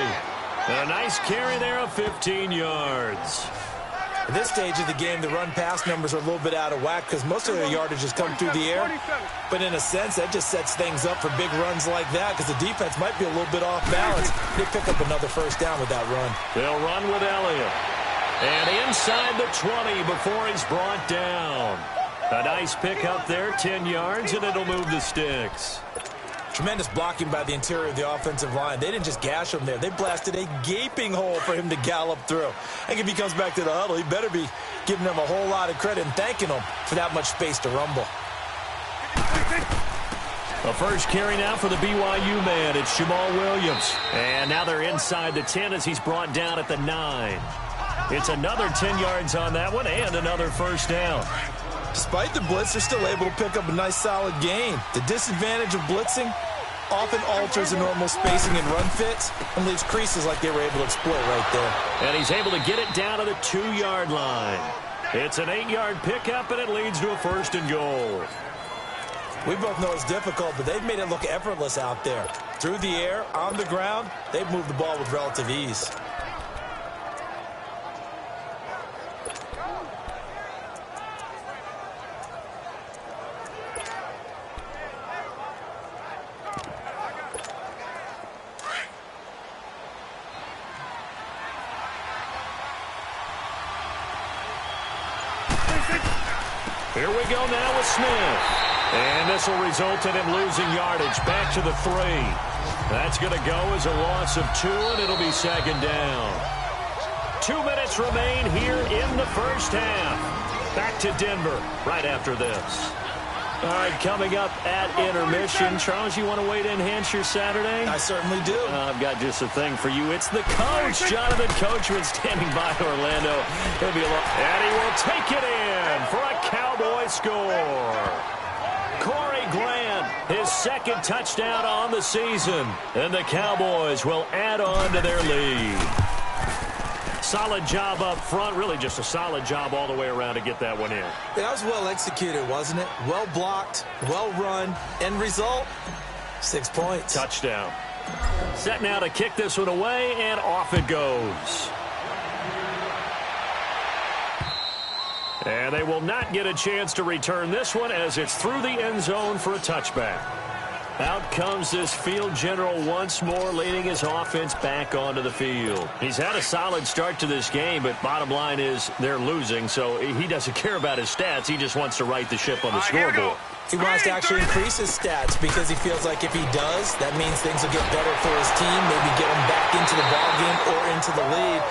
And a nice carry there of 15 yards. At this stage of the game, the run-pass numbers are a little bit out of whack because most of their yardage has come through the air. But in a sense, that just sets things up for big runs like that because the defense might be a little bit off balance. They pick up another first down with that run. They'll run with Elliott. And inside the 20 before he's brought down. A nice pickup there, 10 yards, and it'll move the sticks. Tremendous blocking by the interior of the offensive line. They didn't just gash him there. They blasted a gaping hole for him to gallop through. And if he comes back to the huddle, he better be giving them a whole lot of credit and thanking them for that much space to rumble. A first carry now for the BYU man. It's Jamal Williams. And now they're inside the 10 as he's brought down at the 9. It's another 10 yards on that one and another first down. Despite the blitz, they're still able to pick up a nice solid gain. The disadvantage of blitzing often alters the normal spacing and run fits and leaves creases like they were able to exploit right there. And he's able to get it down to the 2-yard line. It's an 8-yard pickup, and it leads to a first and goal. We both know it's difficult, but they've made it look effortless out there. Through the air, on the ground, they've moved the ball with relative ease. Here we go now with Smith. And this will result in him losing yardage back to the 3. That's going to go as a loss of 2, and it'll be second down. 2 minutes remain here in the first half. Back to Denver right after this. All right, coming up at intermission. Charles, you want to wait in Hampshire Saturday? I certainly do. I've got just a thing for you. It's the coach, Jonathan Coachman, standing by Orlando. He'll be along, and he will take it in for a Cowboy score. Corey Grant, his second touchdown on the season, and the Cowboys will add on to their lead. Solid job up front, really just a solid job all the way around to get that one in. That was well executed, wasn't it? Well blocked, well run. End result, 6 points. Touchdown. Set now to kick this one away, and off it goes. And they will not get a chance to return this one as it's through the end zone for a touchback. Out comes this field general once more, leading his offense back onto the field. He's had a solid start to this game, but bottom line is they're losing, so he doesn't care about his stats. He just wants to right the ship on the scoreboard. He wants to actually increase his stats because he feels like if he does, that means things will get better for his team, maybe get him back into the ballgame or into the lead.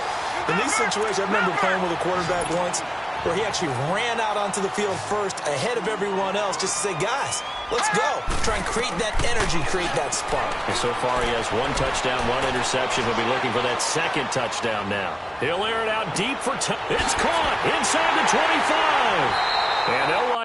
In these situations, I remember playing with a quarterback once where he actually ran out onto the field first ahead of everyone else just to say, guys, let's go. Try and create that energy, create that spark. And so far, he has 1 touchdown, 1 interception. He'll be looking for that second touchdown now. He'll air it out deep for it's caught inside the 25. And they'll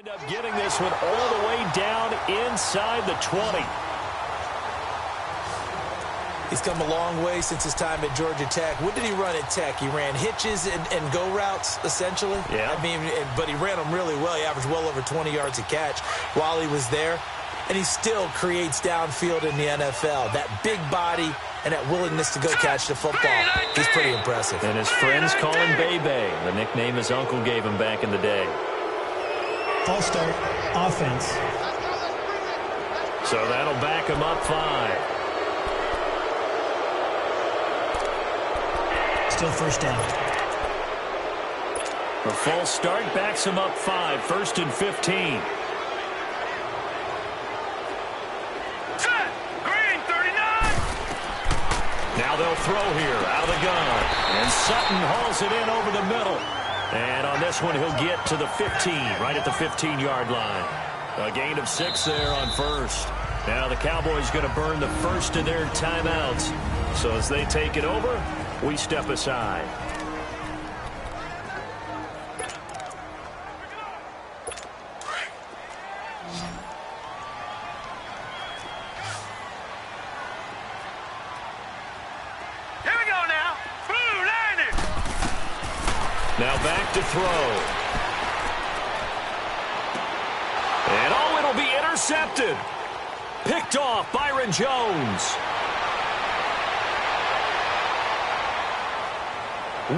End up getting this one all the way down inside the 20. He's come a long way since his time at Georgia Tech. What did he run at Tech? He ran hitches and go routes, essentially. Yeah. I mean, but he ran them really well. He averaged well over 20 yards a catch while he was there. And he still creates downfield in the NFL. That big body and that willingness to go catch the football. He's pretty impressive. And his friends call him Bebe, the nickname his uncle gave him back in the day. False start, offense. So that'll back him up 5. Still first down. A false start backs him up 5. 1st and 15. Set. Green 39. Now they'll throw here out of the gun. And Sutton hauls it in over the middle. And on this one, he'll get to the 15, right at the 15-yard line. A gain of 6 there on 1st. Now the Cowboys going to burn the first of their timeouts. So as they take it over, we step aside. Here we go now. Blue landed. Now back to throw. And oh, it'll be intercepted. Picked off Byron Jones.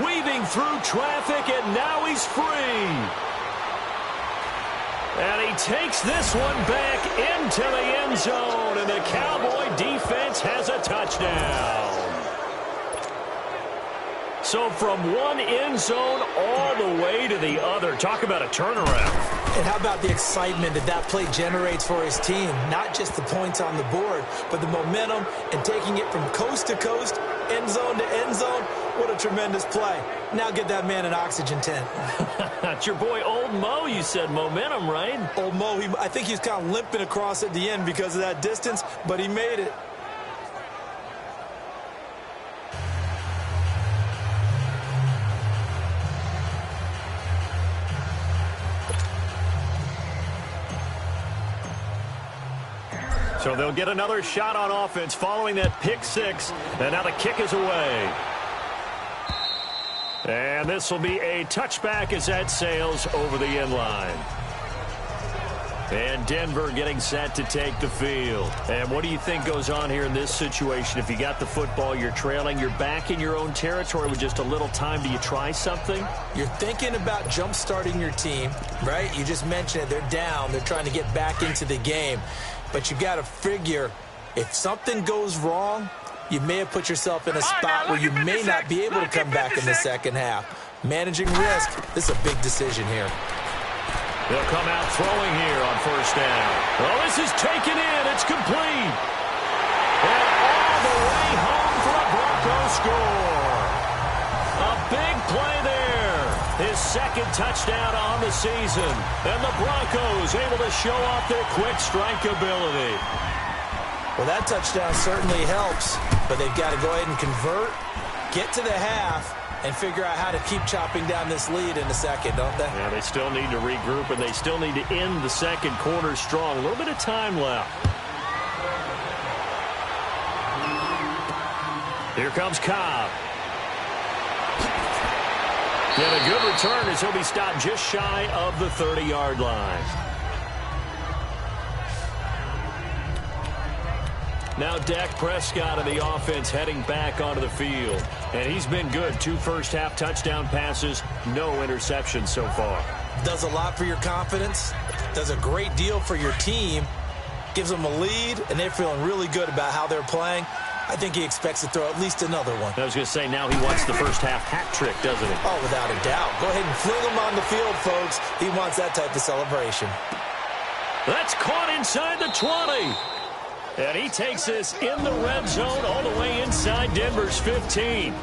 Weaving through traffic, and now he's free. And he takes this one back into the end zone, and the Cowboy defense has a touchdown. So from one end zone all the way to the other. Talk about a turnaround. And how about the excitement that play generates for his team? Not just the points on the board, but the momentum and taking it from coast to coast, end zone to end zone. What a tremendous play. Now get that man an oxygen tent. That's your boy Old Mo. You said momentum, right? Old Mo, I think he was kind of limping across at the end because of that distance, but he made it. So they'll get another shot on offense following that pick 6. And now the kick is away. And this will be a touchback as that sails over the end line. And Denver getting set to take the field. And what do you think goes on here in this situation? If you got the football, you're trailing, you're back in your own territory with just a little time. Do you try something? You're thinking about jump-starting your team, right? You just mentioned it. They're down. They're trying to get back into the game. But you got to figure, if something goes wrong, you may have put yourself in a spot where you may not be able to come back in the second half. Managing risk, this is a big decision here. They'll come out throwing here on 1st down. Oh, this is taken in. It's complete. And all the way home for a Bronco score. A big play there. His 2nd touchdown on the season. And the Broncos able to show off their quick strike ability. Well, that touchdown certainly helps, but they've got to go ahead and convert, get to the half, and figure out how to keep chopping down this lead in the second, don't they? Yeah, they still need to regroup, and they still need to end the second quarter strong. A little bit of time left. Here comes Cobb. And a good return as he'll be stopped just shy of the 30-yard line. Now Dak Prescott of the offense heading back onto the field. And he's been good. 2 first-half touchdown passes, no interceptions so far. Does a lot for your confidence. Does a great deal for your team. Gives them a lead, and they're feeling really good about how they're playing. I think he expects to throw at least another one. I was going to say, now he wants the first-half hat trick, doesn't he? Oh, without a doubt. Go ahead and fling him on the field, folks. He wants that type of celebration. That's caught inside the 20. And he takes this in the red zone all the way inside Denver's 15.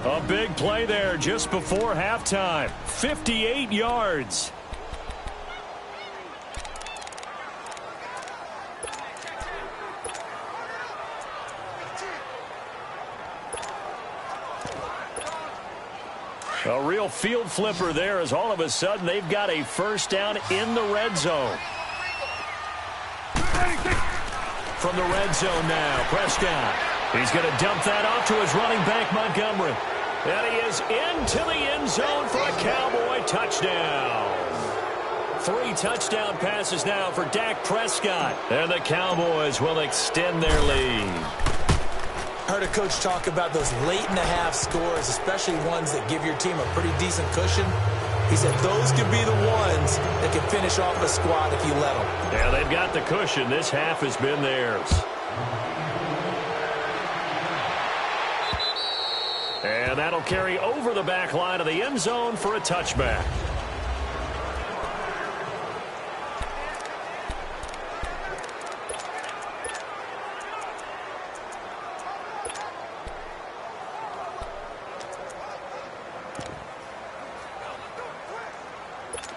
A big play there just before halftime. 58 yards. A real field flipper there as all of a sudden they've got a first down in the red zone. From the red zone now, Prescott. He's going to dump that off to his running back, Montgomery. And he is into the end zone for a Cowboy touchdown. 3 touchdown passes now for Dak Prescott. And the Cowboys will extend their lead. I heard a coach talk about those late-in-the-half scores, especially ones that give your team a pretty decent cushion. He said those could be the ones that can finish off a squad if you let them. Yeah, they've got the cushion. This half has been theirs. And that'll carry over the back line of the end zone for a touchback.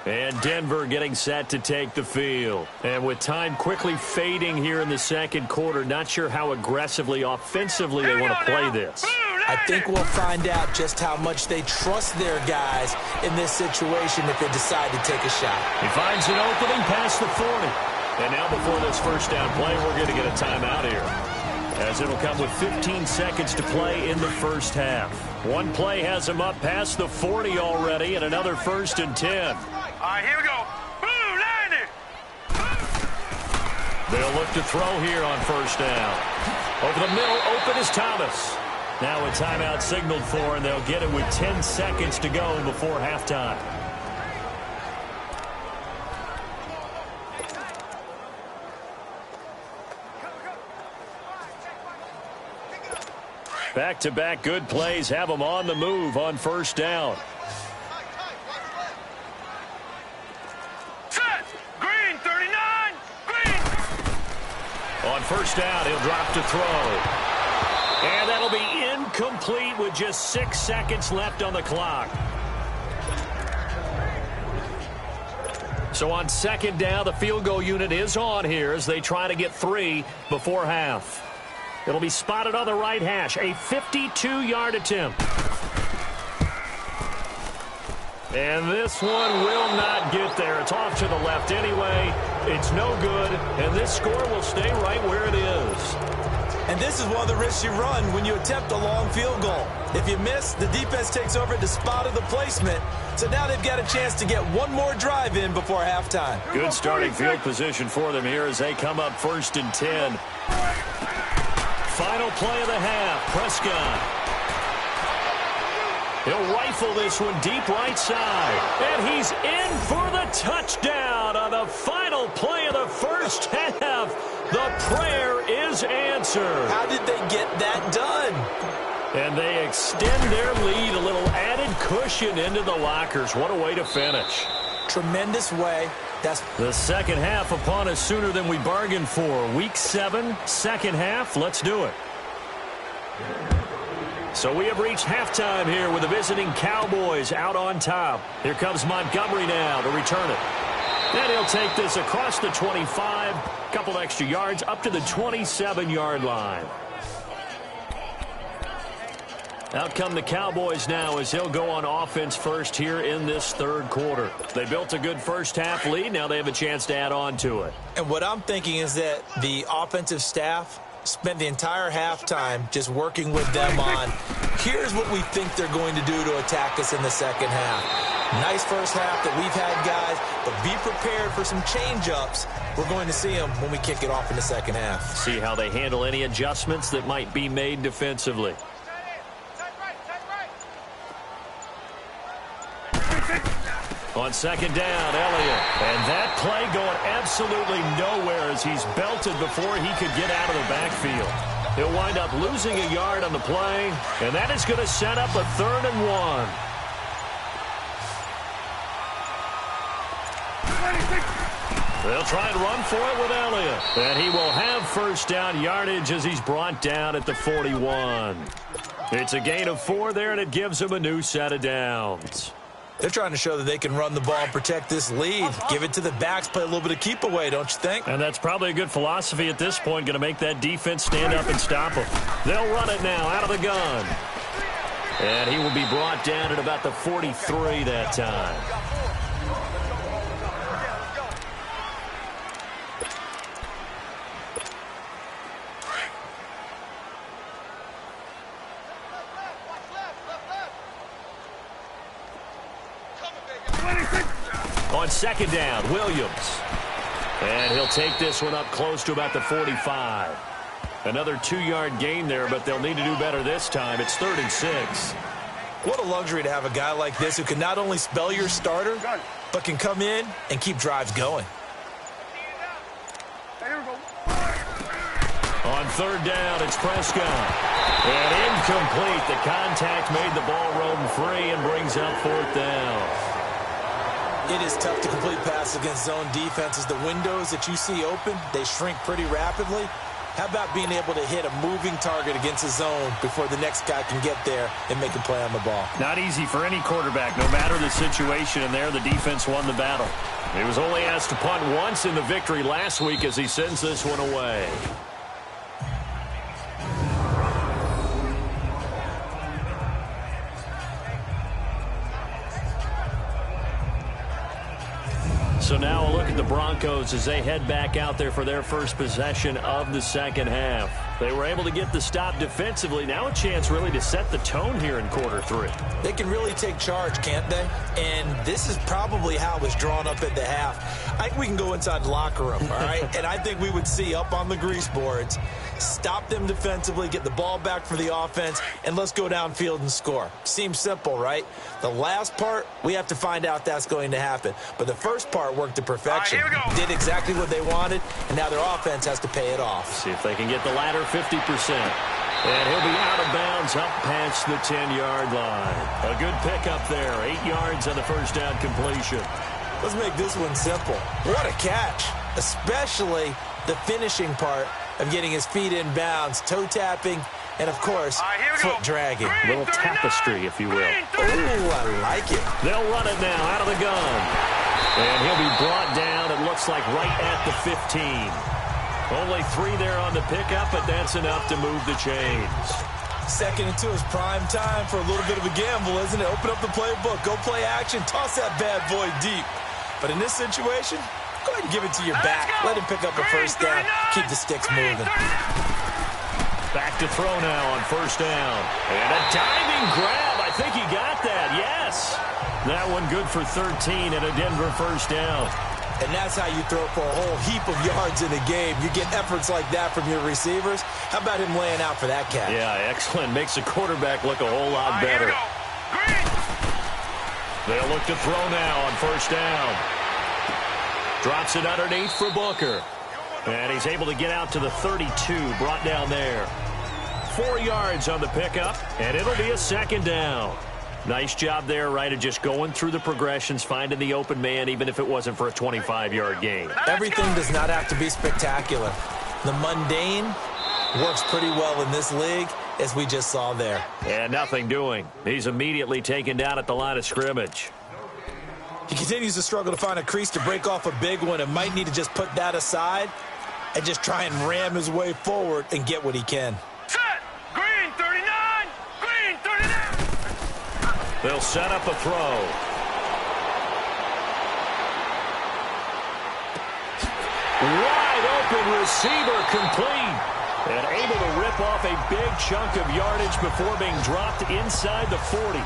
And Denver getting set to take the field. And with time quickly fading here in the second quarter, not sure how aggressively, offensively they want to play this. I think we'll find out just how much they trust their guys in this situation if they decide to take a shot. He finds an opening past the 40. And now before this first down play, we're going to get a timeout here, as it'll come with 15 seconds to play in the first half. One play has them up past the 40 already, and another 1st and 10. All right, here we go. Boom, 90. They'll look to throw here on first down. Over the middle, open is Thomas. Now a timeout signaled for, and they'll get it with 10 seconds to go before halftime. Back-to-back good plays have them on the move on first down. Set. Green, 39. Green. On first down, he'll drop to throw. And that'll be incomplete with just 6 seconds left on the clock. So on second down, the field goal unit is on here as they try to get 3 before half. It'll be spotted on the right hash, a 52-yard attempt. And this one will not get there. It's off to the left anyway. It's no good, and this score will stay right where it is. And this is one of the risks you run when you attempt a long field goal. If you miss, the defense takes over at the spot of the placement. So now they've got a chance to get one more drive in before halftime. Good starting field position for them here as they come up 1st and 10. Final play of the half, Prescott. He'll rifle this one deep right side. And he's in for the touchdown on the final play of the first half. The prayer is answered. How did they get that done? And they extend their lead, a little added cushion into the lockers. What a way to finish. Tremendous way. That's the second half upon us sooner than we bargained for. Week 7, second half. Let's do it. So we have reached halftime here with the visiting Cowboys out on top. Here comes Montgomery now to return it. And he'll take this across the 25, couple extra yards up to the 27-yard line. Out come the Cowboys now as they'll go on offense first here in this third quarter. They built a good first half lead. Now they have a chance to add on to it. And what I'm thinking is that the offensive staff spent the entire halftime just working with them on, here's what we think they're going to do to attack us in the second half. Nice first half that we've had, guys, but be prepared for some change-ups. We're going to see them when we kick it off in the second half. See how they handle any adjustments that might be made defensively. On second down, Elliott. And that play going absolutely nowhere as he's belted before he could get out of the backfield. He'll wind up losing a yard on the play, and that is going to set up a 3rd and 1. They'll try and run for it with Elliott. And he will have first down yardage as he's brought down at the 41. It's a gain of 4 there, and it gives him a new set of downs. They're trying to show that they can run the ball and protect this lead. Give it to the backs, play a little bit of keep away, don't you think? And that's probably a good philosophy at this point, going to make that defense stand up and stop them. They'll run it now out of the gun. And he will be brought down at about the 43 that time. On second down, Williams. And he'll take this one up close to about the 45. Another 2-yard gain there, but they'll need to do better this time. It's 3rd and 6. What a luxury to have a guy like this who can not only spell your starter, but can come in and keep drives going. On 3rd down, it's Prescott. And incomplete. The contact made the ball roam free and brings up 4th down. It is tough to complete passes against zone defenses. The windows that you see open, they shrink pretty rapidly. How about being able to hit a moving target against a zone before the next guy can get there and make a play on the ball? Not easy for any quarterback, no matter the situation, and there the defense won the battle. He was only asked to punt once in the victory last week as he sends this one away. So now a look at the Broncos as they head back out there for their first possession of the second half. They were able to get the stop defensively. Now a chance really to set the tone here in quarter 3. They can really take charge, can't they? And this is probably how it was drawn up at the half. I think we can go inside the locker room, all right? And I think we would see up on the grease boards, stop them defensively, get the ball back for the offense, and let's go downfield and score. Seems simple, right? The last part, we have to find out that's going to happen. But the first part worked to perfection. Did exactly what they wanted, and now their offense has to pay it off. See if they can get the latter 50%. And he'll be out of bounds up past the 10-yard line. A good pickup there. 8 yards on the first down completion. Let's make this one simple. What a catch, especially the finishing part of getting his feet in bounds, toe tapping, and, of course, foot dragging. A little tapestry, if you will. Ooh, I like it. They'll run it now out of the gun. And he'll be brought down, it looks like, right at the 15. Only 3 there on the pickup, but that's enough to move the chains. 2nd and 2 is prime time for a little bit of a gamble, isn't it? Open up the playbook, go play action, toss that bad boy deep. But in this situation, go ahead and give it to your back. Let him pick up a first down, keep the sticks moving. Back to throw now on first down. And a diving grab. I think he got that, yes. That one good for 13 and a Denver first down. And that's how you throw for a whole heap of yards in a game. You get efforts like that from your receivers. How about him laying out for that catch? Yeah, excellent. Makes the quarterback look a whole lot better. They'll look to throw now on first down. Drops it underneath for Booker. And he's able to get out to the 32, brought down there. 4 yards on the pickup, and it'll be a second down. Nice job there, right, of just going through the progressions, finding the open man, even if it wasn't for a 25-yard gain. Everything does not have to be spectacular. The mundane works pretty well in this league, as we just saw there. And nothing doing. He's immediately taken down at the line of scrimmage. He continues to struggle to find a crease to break off a big one and might need to just put that aside and just try and ram his way forward and get what he can. Set! Green 39! Green 39! They'll set up a throw. Wide open receiver complete. And able to rip off a big chunk of yardage before being dropped inside the 40.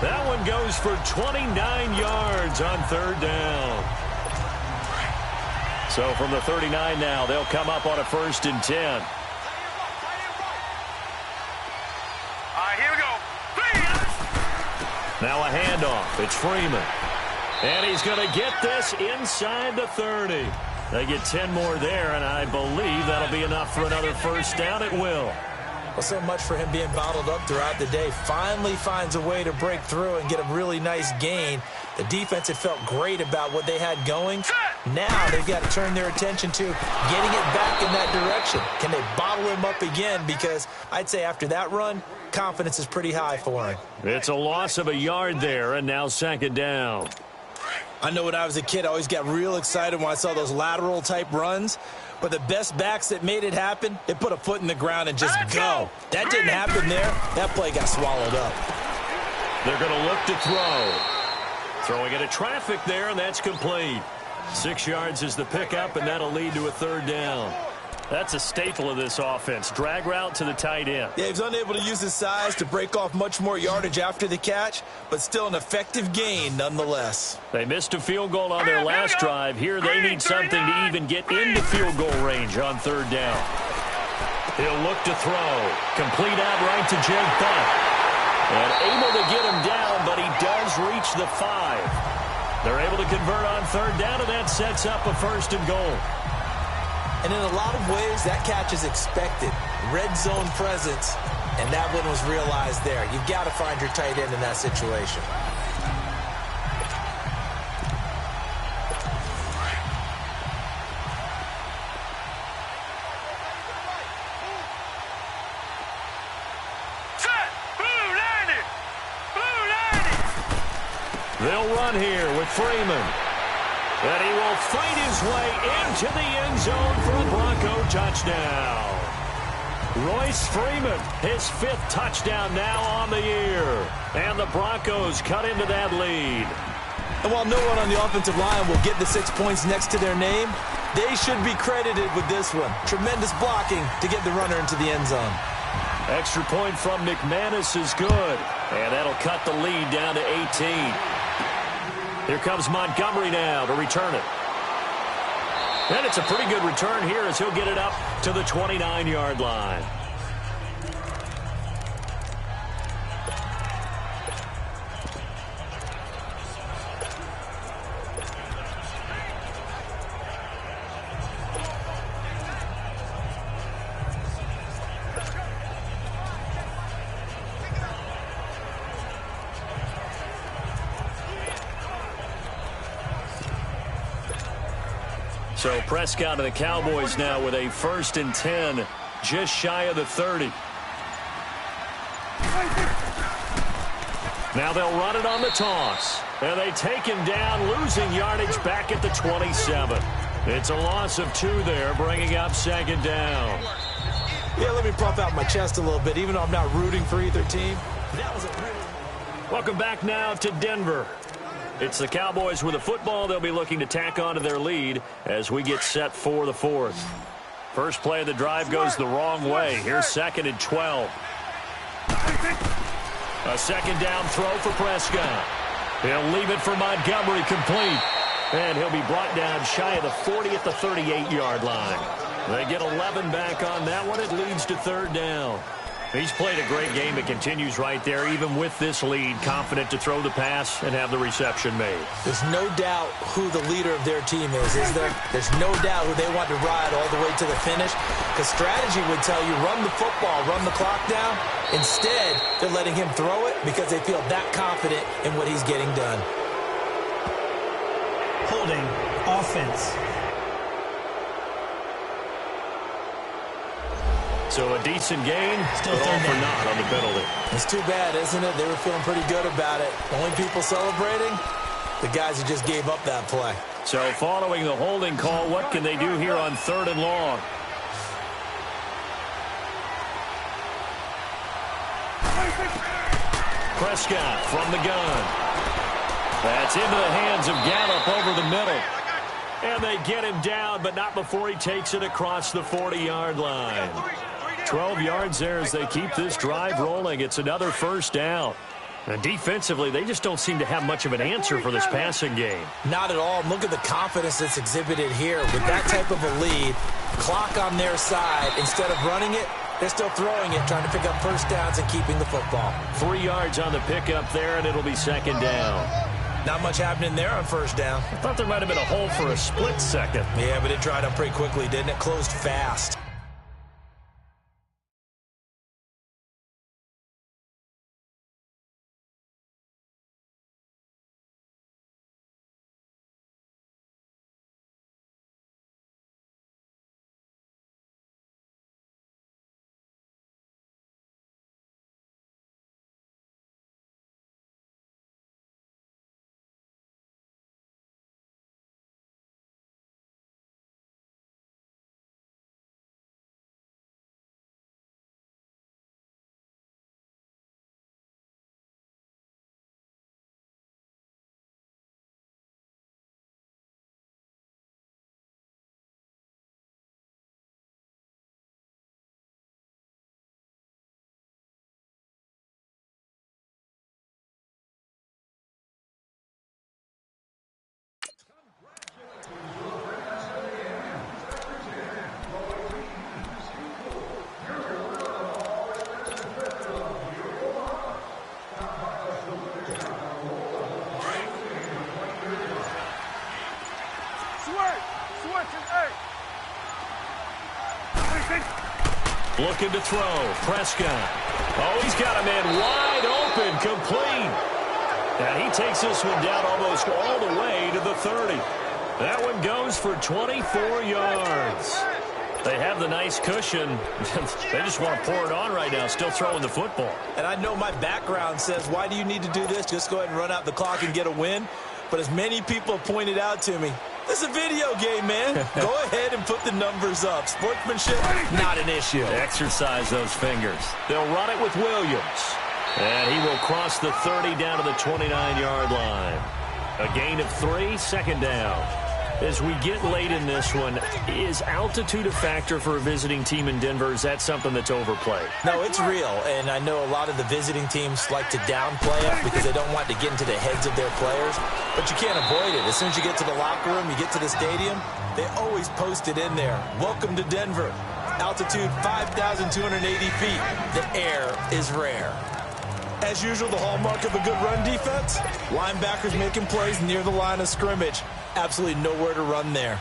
That one goes for 29 yards on third down. So from the 39 now, they'll come up on a 1st and 10. All right, here we go. Now a handoff. It's Freeman. And he's going to get this inside the 30. They get 10 more there, and I believe that'll be enough for another first down. It will. Well, so much for him being bottled up throughout the day. Finally finds a way to break through and get a really nice gain. The defense had felt great about what they had going. Now they've got to turn their attention to getting it back in that direction. Can they bottle him up again? Because I'd say after that run, confidence is pretty high for him. It's a loss of a yard there, and now second down. I know when I was a kid, I always got real excited when I saw those lateral-type runs But the best backs that made it happen, they put a foot in the ground and just go. That didn't happen there. That play got swallowed up. They're going to look to throw. Throwing into traffic there, and that's complete. 6 yards is the pickup, and that'll lead to a third down. That's a staple of this offense. Drag route to the tight end. Yeah, he's unable to use his size to break off much more yardage after the catch, but still an effective gain nonetheless. They missed a field goal on their last drive. Here they need something to even get into field goal range on third down. He'll look to throw. Complete out right to Jake Buck. And able to get him down, but he does reach the 5. They're able to convert on third down, and that sets up a first and goal. And in a lot of ways, that catch is expected. Red zone presence, and that one was realized there. You've got to find your tight end in that situation. They'll run here with Freeman. And he will fight his way into the end zone for a Bronco touchdown. Royce Freeman, his 5th touchdown now on the year. And the Broncos cut into that lead. And while no one on the offensive line will get the 6 points next to their name, they should be credited with this one. Tremendous blocking to get the runner into the end zone. Extra point from McManus is good. And that'll cut the lead down to 18. Here comes Montgomery now to return it. And it's a pretty good return here as he'll get it up to the 29-yard line. So Prescott and the Cowboys now with a 1st and 10, just shy of the 30. Now they'll run it on the toss. And they take him down, losing yardage back at the 27. It's a loss of 2 there, bringing up 2nd down. Yeah, let me puff out my chest a little bit, even though I'm not rooting for either team. That was a Welcome back now to Denver. It's the Cowboys with the football. They'll be looking to tack on to their lead as we get set for the 4th. First play of the drive goes the wrong way. Here's 2nd and 12. A 2nd down throw for Prescott. He'll leave it for Montgomery complete. And he'll be brought down shy of the 40 at the 38-yard line. They get 11 back on that one. It leads to 3rd down. He's played a great game. It continues right there, even with this lead, confident to throw the pass and have the reception made. There's no doubt who the leader of their team is there? There's no doubt who they want to ride all the way to the finish. Because strategy would tell you, run the football, run the clock down. Instead, they're letting him throw it because they feel that confident in what he's getting done. Holding, offense. So a decent gain, Still but all third for down. naught on the penalty. It's too bad, isn't it? They were feeling pretty good about it. The only people celebrating, the guys who just gave up that play. So following the holding call, what can they do here on 3rd and long? Prescott from the gun. That's into the hands of Gallup over the middle. And they get him down, but not before he takes it across the 40-yard line. 12 yards there as they keep this drive rolling. It's another 1st down. And defensively, they just don't seem to have much of an answer for this passing game. Not at all. Look at the confidence that's exhibited here. With that type of a lead, clock on their side, instead of running it, they're still throwing it, trying to pick up 1st downs and keeping the football. 3 yards on the pickup there, and it'll be 2nd down. Not much happening there on 1st down. I thought there might have been a hole for a split second. Yeah, but it dried up pretty quickly, didn't it? Closed fast. Looking to throw. Prescott. Oh, he's got a man wide open. Complete. And he takes this one down almost all the way to the 30. That one goes for 24 yards. They have the nice cushion. They just want to pour it on right now, still throwing the football. And I know my background says, why do you need to do this? Just go ahead and run out the clock and get a win. But as many people have pointed out to me, this is a video game, man. Go ahead and put the numbers up. Sportsmanship, not an issue. Exercise those fingers. They'll run it with Williams. And he will cross the 30 down to the 29-yard line. A gain of 3, second down. As we get late in this one, is altitude a factor for a visiting team in Denver? Is that something that's overplayed? No, it's real, and I know a lot of the visiting teams like to downplay it because they don't want to get into the heads of their players, but you can't avoid it. As soon as you get to the locker room, you get to the stadium, they always post it in there. Welcome to Denver. Altitude 5,280 feet. The air is rare. As usual, the hallmark of a good run defense, linebackers making plays near the line of scrimmage. Absolutely nowhere to run there.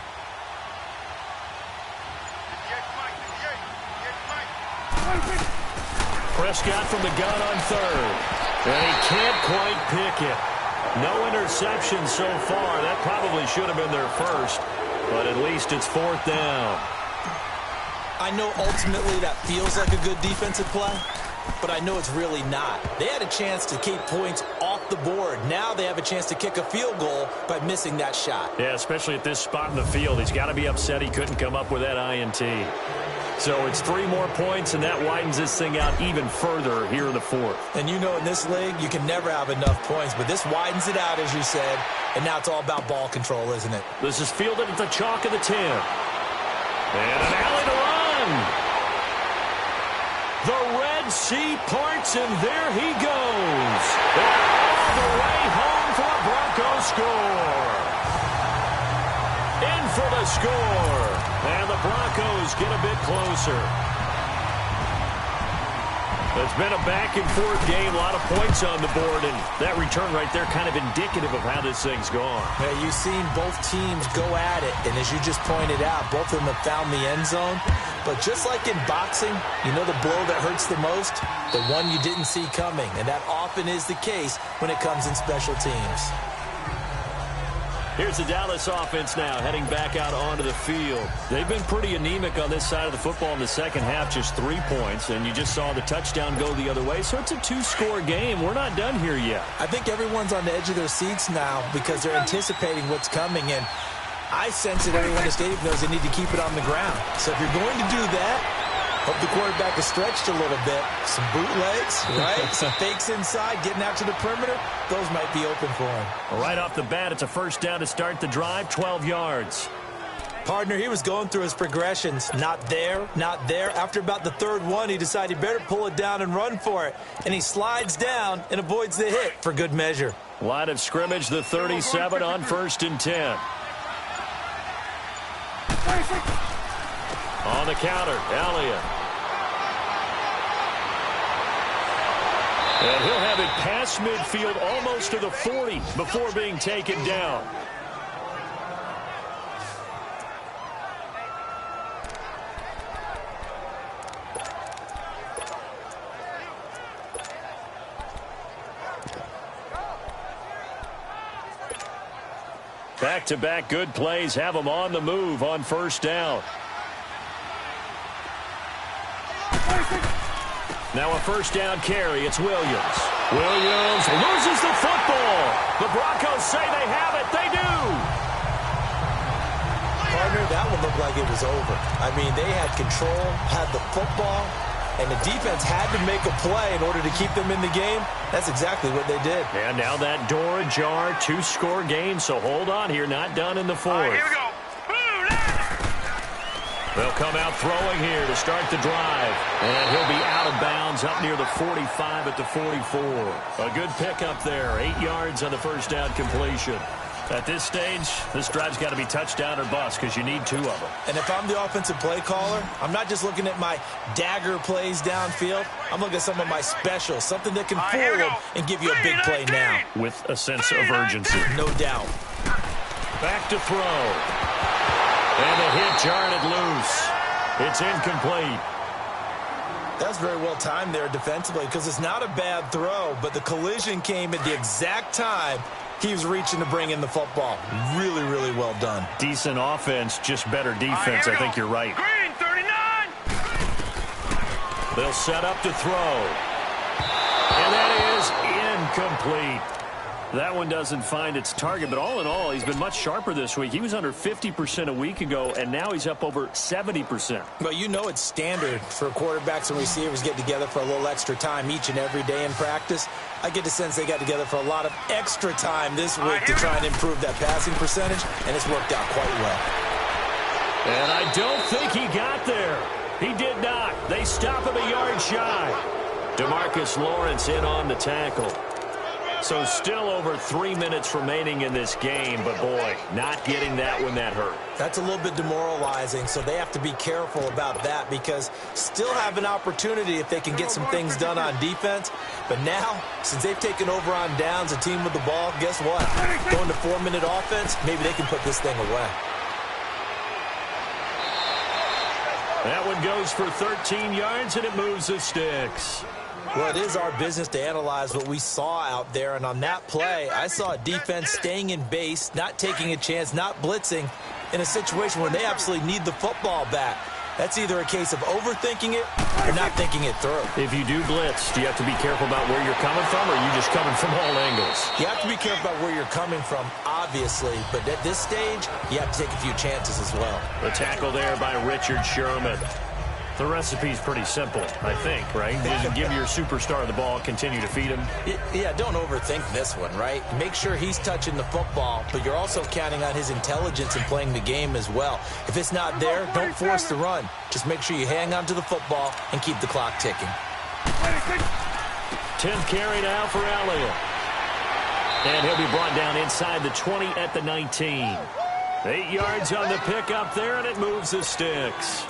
Prescott from the gun on third. And he can't quite pick it. No interception so far. That probably should have been their first, but at least it's fourth down. I know ultimately that feels like a good defensive play, but I know it's really not. They had a chance to keep points off the board. Now they have a chance to kick a field goal by missing that shot. Yeah, especially at this spot in the field. He's got to be upset he couldn't come up with that INT. So it's 3 more points, and that widens this thing out even further here in the fourth. And you know in this league, you can never have enough points, but this widens it out, as you said, and now it's all about ball control, isn't it? This is fielded at the chalk of the 10. And an alley to run. The Red Sea parts, and there he goes. All the way home for a Broncos score. In for the score. And the Broncos get a bit closer. It's been a back-and-forth game, a lot of points on the board, and that return right there kind of indicative of how this thing's gone. Yeah, you've seen both teams go at it, and as you just pointed out, both of them have found the end zone. But just like in boxing, you know the blow that hurts the most? The one you didn't see coming, and that often is the case when it comes in special teams. Here's the Dallas offense now, heading back out onto the field. They've been pretty anemic on this side of the football in the second half, just 3 points, and you just saw the touchdown go the other way, so it's a 2-score game. We're not done here yet. I think everyone's on the edge of their seats now because they're anticipating what's coming, and I sense that everyone in the stadium knows they need to keep it on the ground. So if you're going to do that, hope the quarterback is stretched a little bit. Some bootlegs, right? Some fakes inside, getting out to the perimeter. Those might be open for him. Right off the bat, it's a first down to start the drive, 12 yards. Partner, he was going through his progressions. Not there, not there. After about the third one, he decided he better pull it down and run for it. And he slides down and avoids the hit for good measure. Line of scrimmage, the 37 on 1st and 10. On the counter, Elliott. And he'll have it past midfield almost to the 40 before being taken down. Back-to-back good plays have them on the move on first down. Now a first down carry. It's Williams. Williams loses the football. The Broncos say they have it. They do. Partner, that one looked like it was over. I mean, they had control, had the football, and the defense had to make a play in order to keep them in the game. That's exactly what they did. And now that door ajar, 2-score game, so hold on here. Not done in the fourth. Here we go. They'll come out throwing here to start the drive. And he'll be out of bounds up near the 45 at the 44. A good pickup there. 8 yards on the first down completion. At this stage, this drive's got to be touchdown or bust because you need 2 of them. And if I'm the offensive play caller, I'm not just looking at my dagger plays downfield. I'm looking at some of my specials, something that can fool them and give you a big play now. With a sense of urgency. No doubt. Back to throw. And the hit jarred it loose. It's incomplete. That's very well timed there defensively because it's not a bad throw, but the collision came at the exact time he was reaching to bring in the football. Really, really well done. Decent offense, just better defense. I think you're right. Green, 39. They'll set up to throw. And that is incomplete. That one doesn't find its target, but all in all, he's been much sharper this week. He was under 50% a week ago, and now he's up over 70%. Well, you know it's standard for quarterbacks and receivers get together for a little extra time each and every day in practice. I get the sense they got together for a lot of extra time this week to try and improve that passing percentage, and it's worked out quite well. And I don't think he got there. He did not. They stop him a yard shy. DeMarcus Lawrence in on the tackle. So still over 3 minutes remaining in this game, but boy, not getting that when that hurt. That's a little bit demoralizing, so they have to be careful about that because still have an opportunity if they can get some things done on defense. But now, since they've taken over on downs, a team with the ball, guess what? Going to 4-minute offense, maybe they can put this thing away. That one goes for 13 yards, and it moves the sticks. Well, it is our business to analyze what we saw out there, and on that play, I saw a defense staying in base, not taking a chance, not blitzing, in a situation where they absolutely need the football back. That's either a case of overthinking it or not thinking it through. If you do blitz, do you have to be careful about where you're coming from, or are you just coming from all angles? You have to be careful about where you're coming from, obviously, but at this stage, you have to take a few chances as well. The tackle there by Richard Sherman. The recipe's pretty simple, I think, right? Just give your superstar the ball, continue to feed him. Yeah, don't overthink this one, right? Make sure he's touching the football, but you're also counting on his intelligence in playing the game as well. If it's not there, don't force the run. Just make sure you hang on to the football and keep the clock ticking. 10th carry now for Elliott. And he'll be brought down inside the 20 at the 19. 8 yards on the pickup there, and it moves the sticks.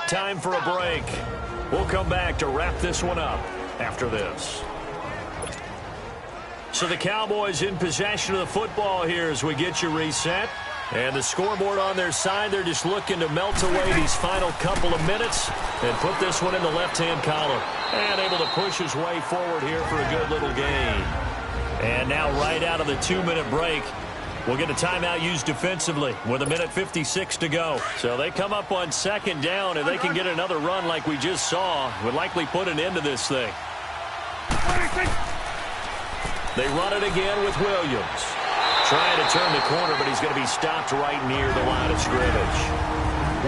Time for a break. We'll come back to wrap this one up after this. So the Cowboys in possession of the football here as we get you reset. And the scoreboard on their side, they're just looking to melt away these final couple of minutes and put this one in the left-hand column. And able to push his way forward here for a good little gain. And now right out of the 2-minute break, we'll get a timeout used defensively with 1:56 to go. So they come up on 2nd down. If they can get another run like we just saw, would likely put an end to this thing. They run it again with Williams. Trying to turn the corner, but he's going to be stopped right near the line of scrimmage.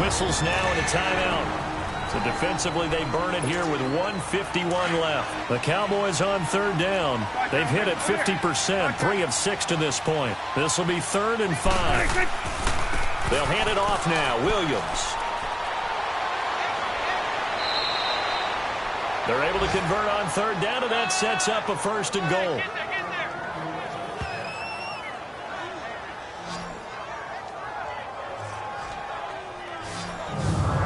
Whistles now and a timeout. So defensively, they burn it here with 1:51 left. The Cowboys on 3rd down. They've hit it 50%, 3 of 6 to this point. This will be 3rd and 5. They'll hand it off now. Williams. They're able to convert on 3rd down, and that sets up a 1st and goal.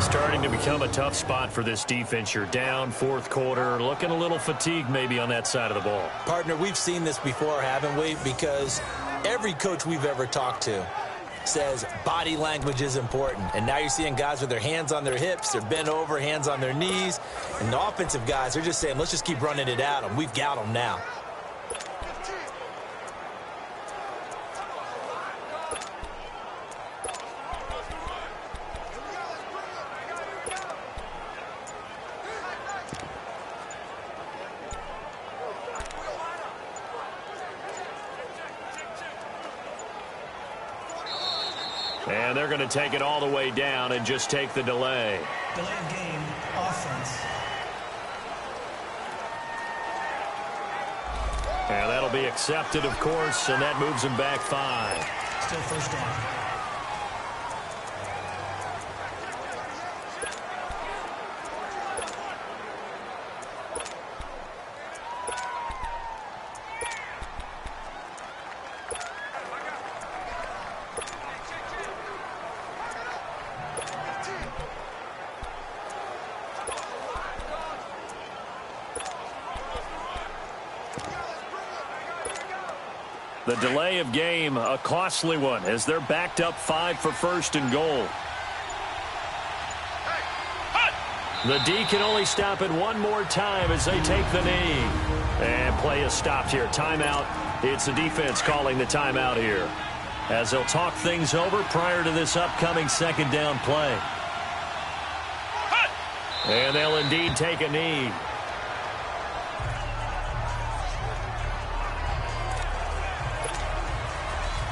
Starting to become a tough spot for this defense. You're down 4th quarter, looking a little fatigued maybe on that side of the ball. Partner, we've seen this before, haven't we? Because every coach we've ever talked to says body language is important. And now you're seeing guys with their hands on their hips, they're bent over, hands on their knees. And the offensive guys are just saying, let's just keep running it at them. We've got them now. And they're going to take it all the way down and just take the delay. Delay of game, offense. And that'll be accepted, of course, and that moves them back 5. Still 1st down. The delay of game, a costly one, as they're backed up 5 for first and goal. The D can only stop it one more time as they take the knee. And play is stopped here. Timeout. It's the defense calling the timeout here, as they'll talk things over prior to this upcoming second down play. And they'll indeed take a knee.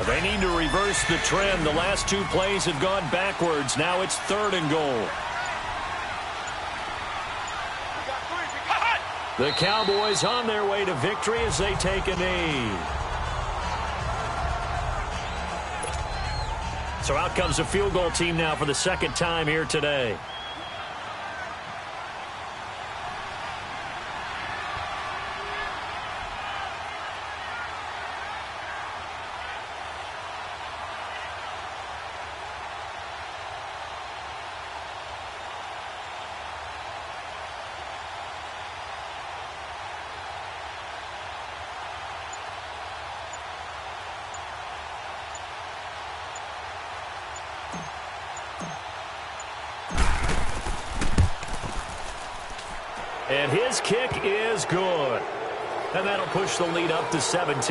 They need to reverse the trend. The last 2 plays have gone backwards. Now it's 3rd and goal. The Cowboys on their way to victory as they take a knee. So out comes the field goal team now for the second time here today. And his kick is good. And that'll push the lead up to 17.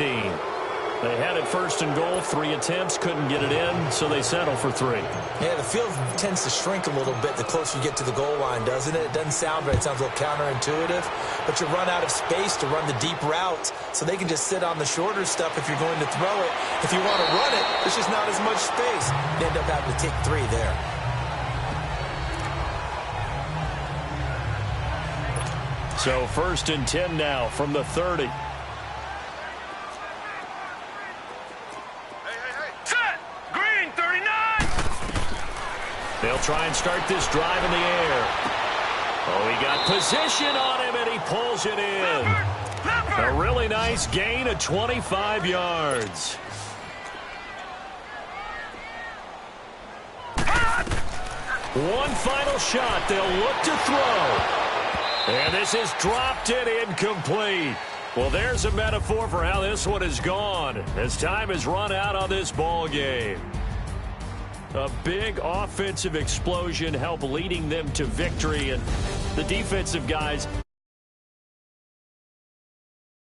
They had it 1st and goal, 3 attempts, couldn't get it in, so they settle for 3. Yeah, the field tends to shrink a little bit the closer you get to the goal line, doesn't it? It doesn't sound right. It sounds a little counterintuitive. But you run out of space to run the deep routes, so they can just sit on the shorter stuff if you're going to throw it. If you want to run it, there's just not as much space. You end up having to take 3 there. So 1st and 10 now from the 30. Set! Green, 39! They'll try and start this drive in the air. Oh, he got position on him, and he pulls it in. A really nice gain of 25 yards. One final shot. They'll look to throw. And this is dropped and incomplete. Well, there's a metaphor for how this one is gone, as time has run out on this ball game. A big offensive explosion helped leading them to victory, and the defensive guys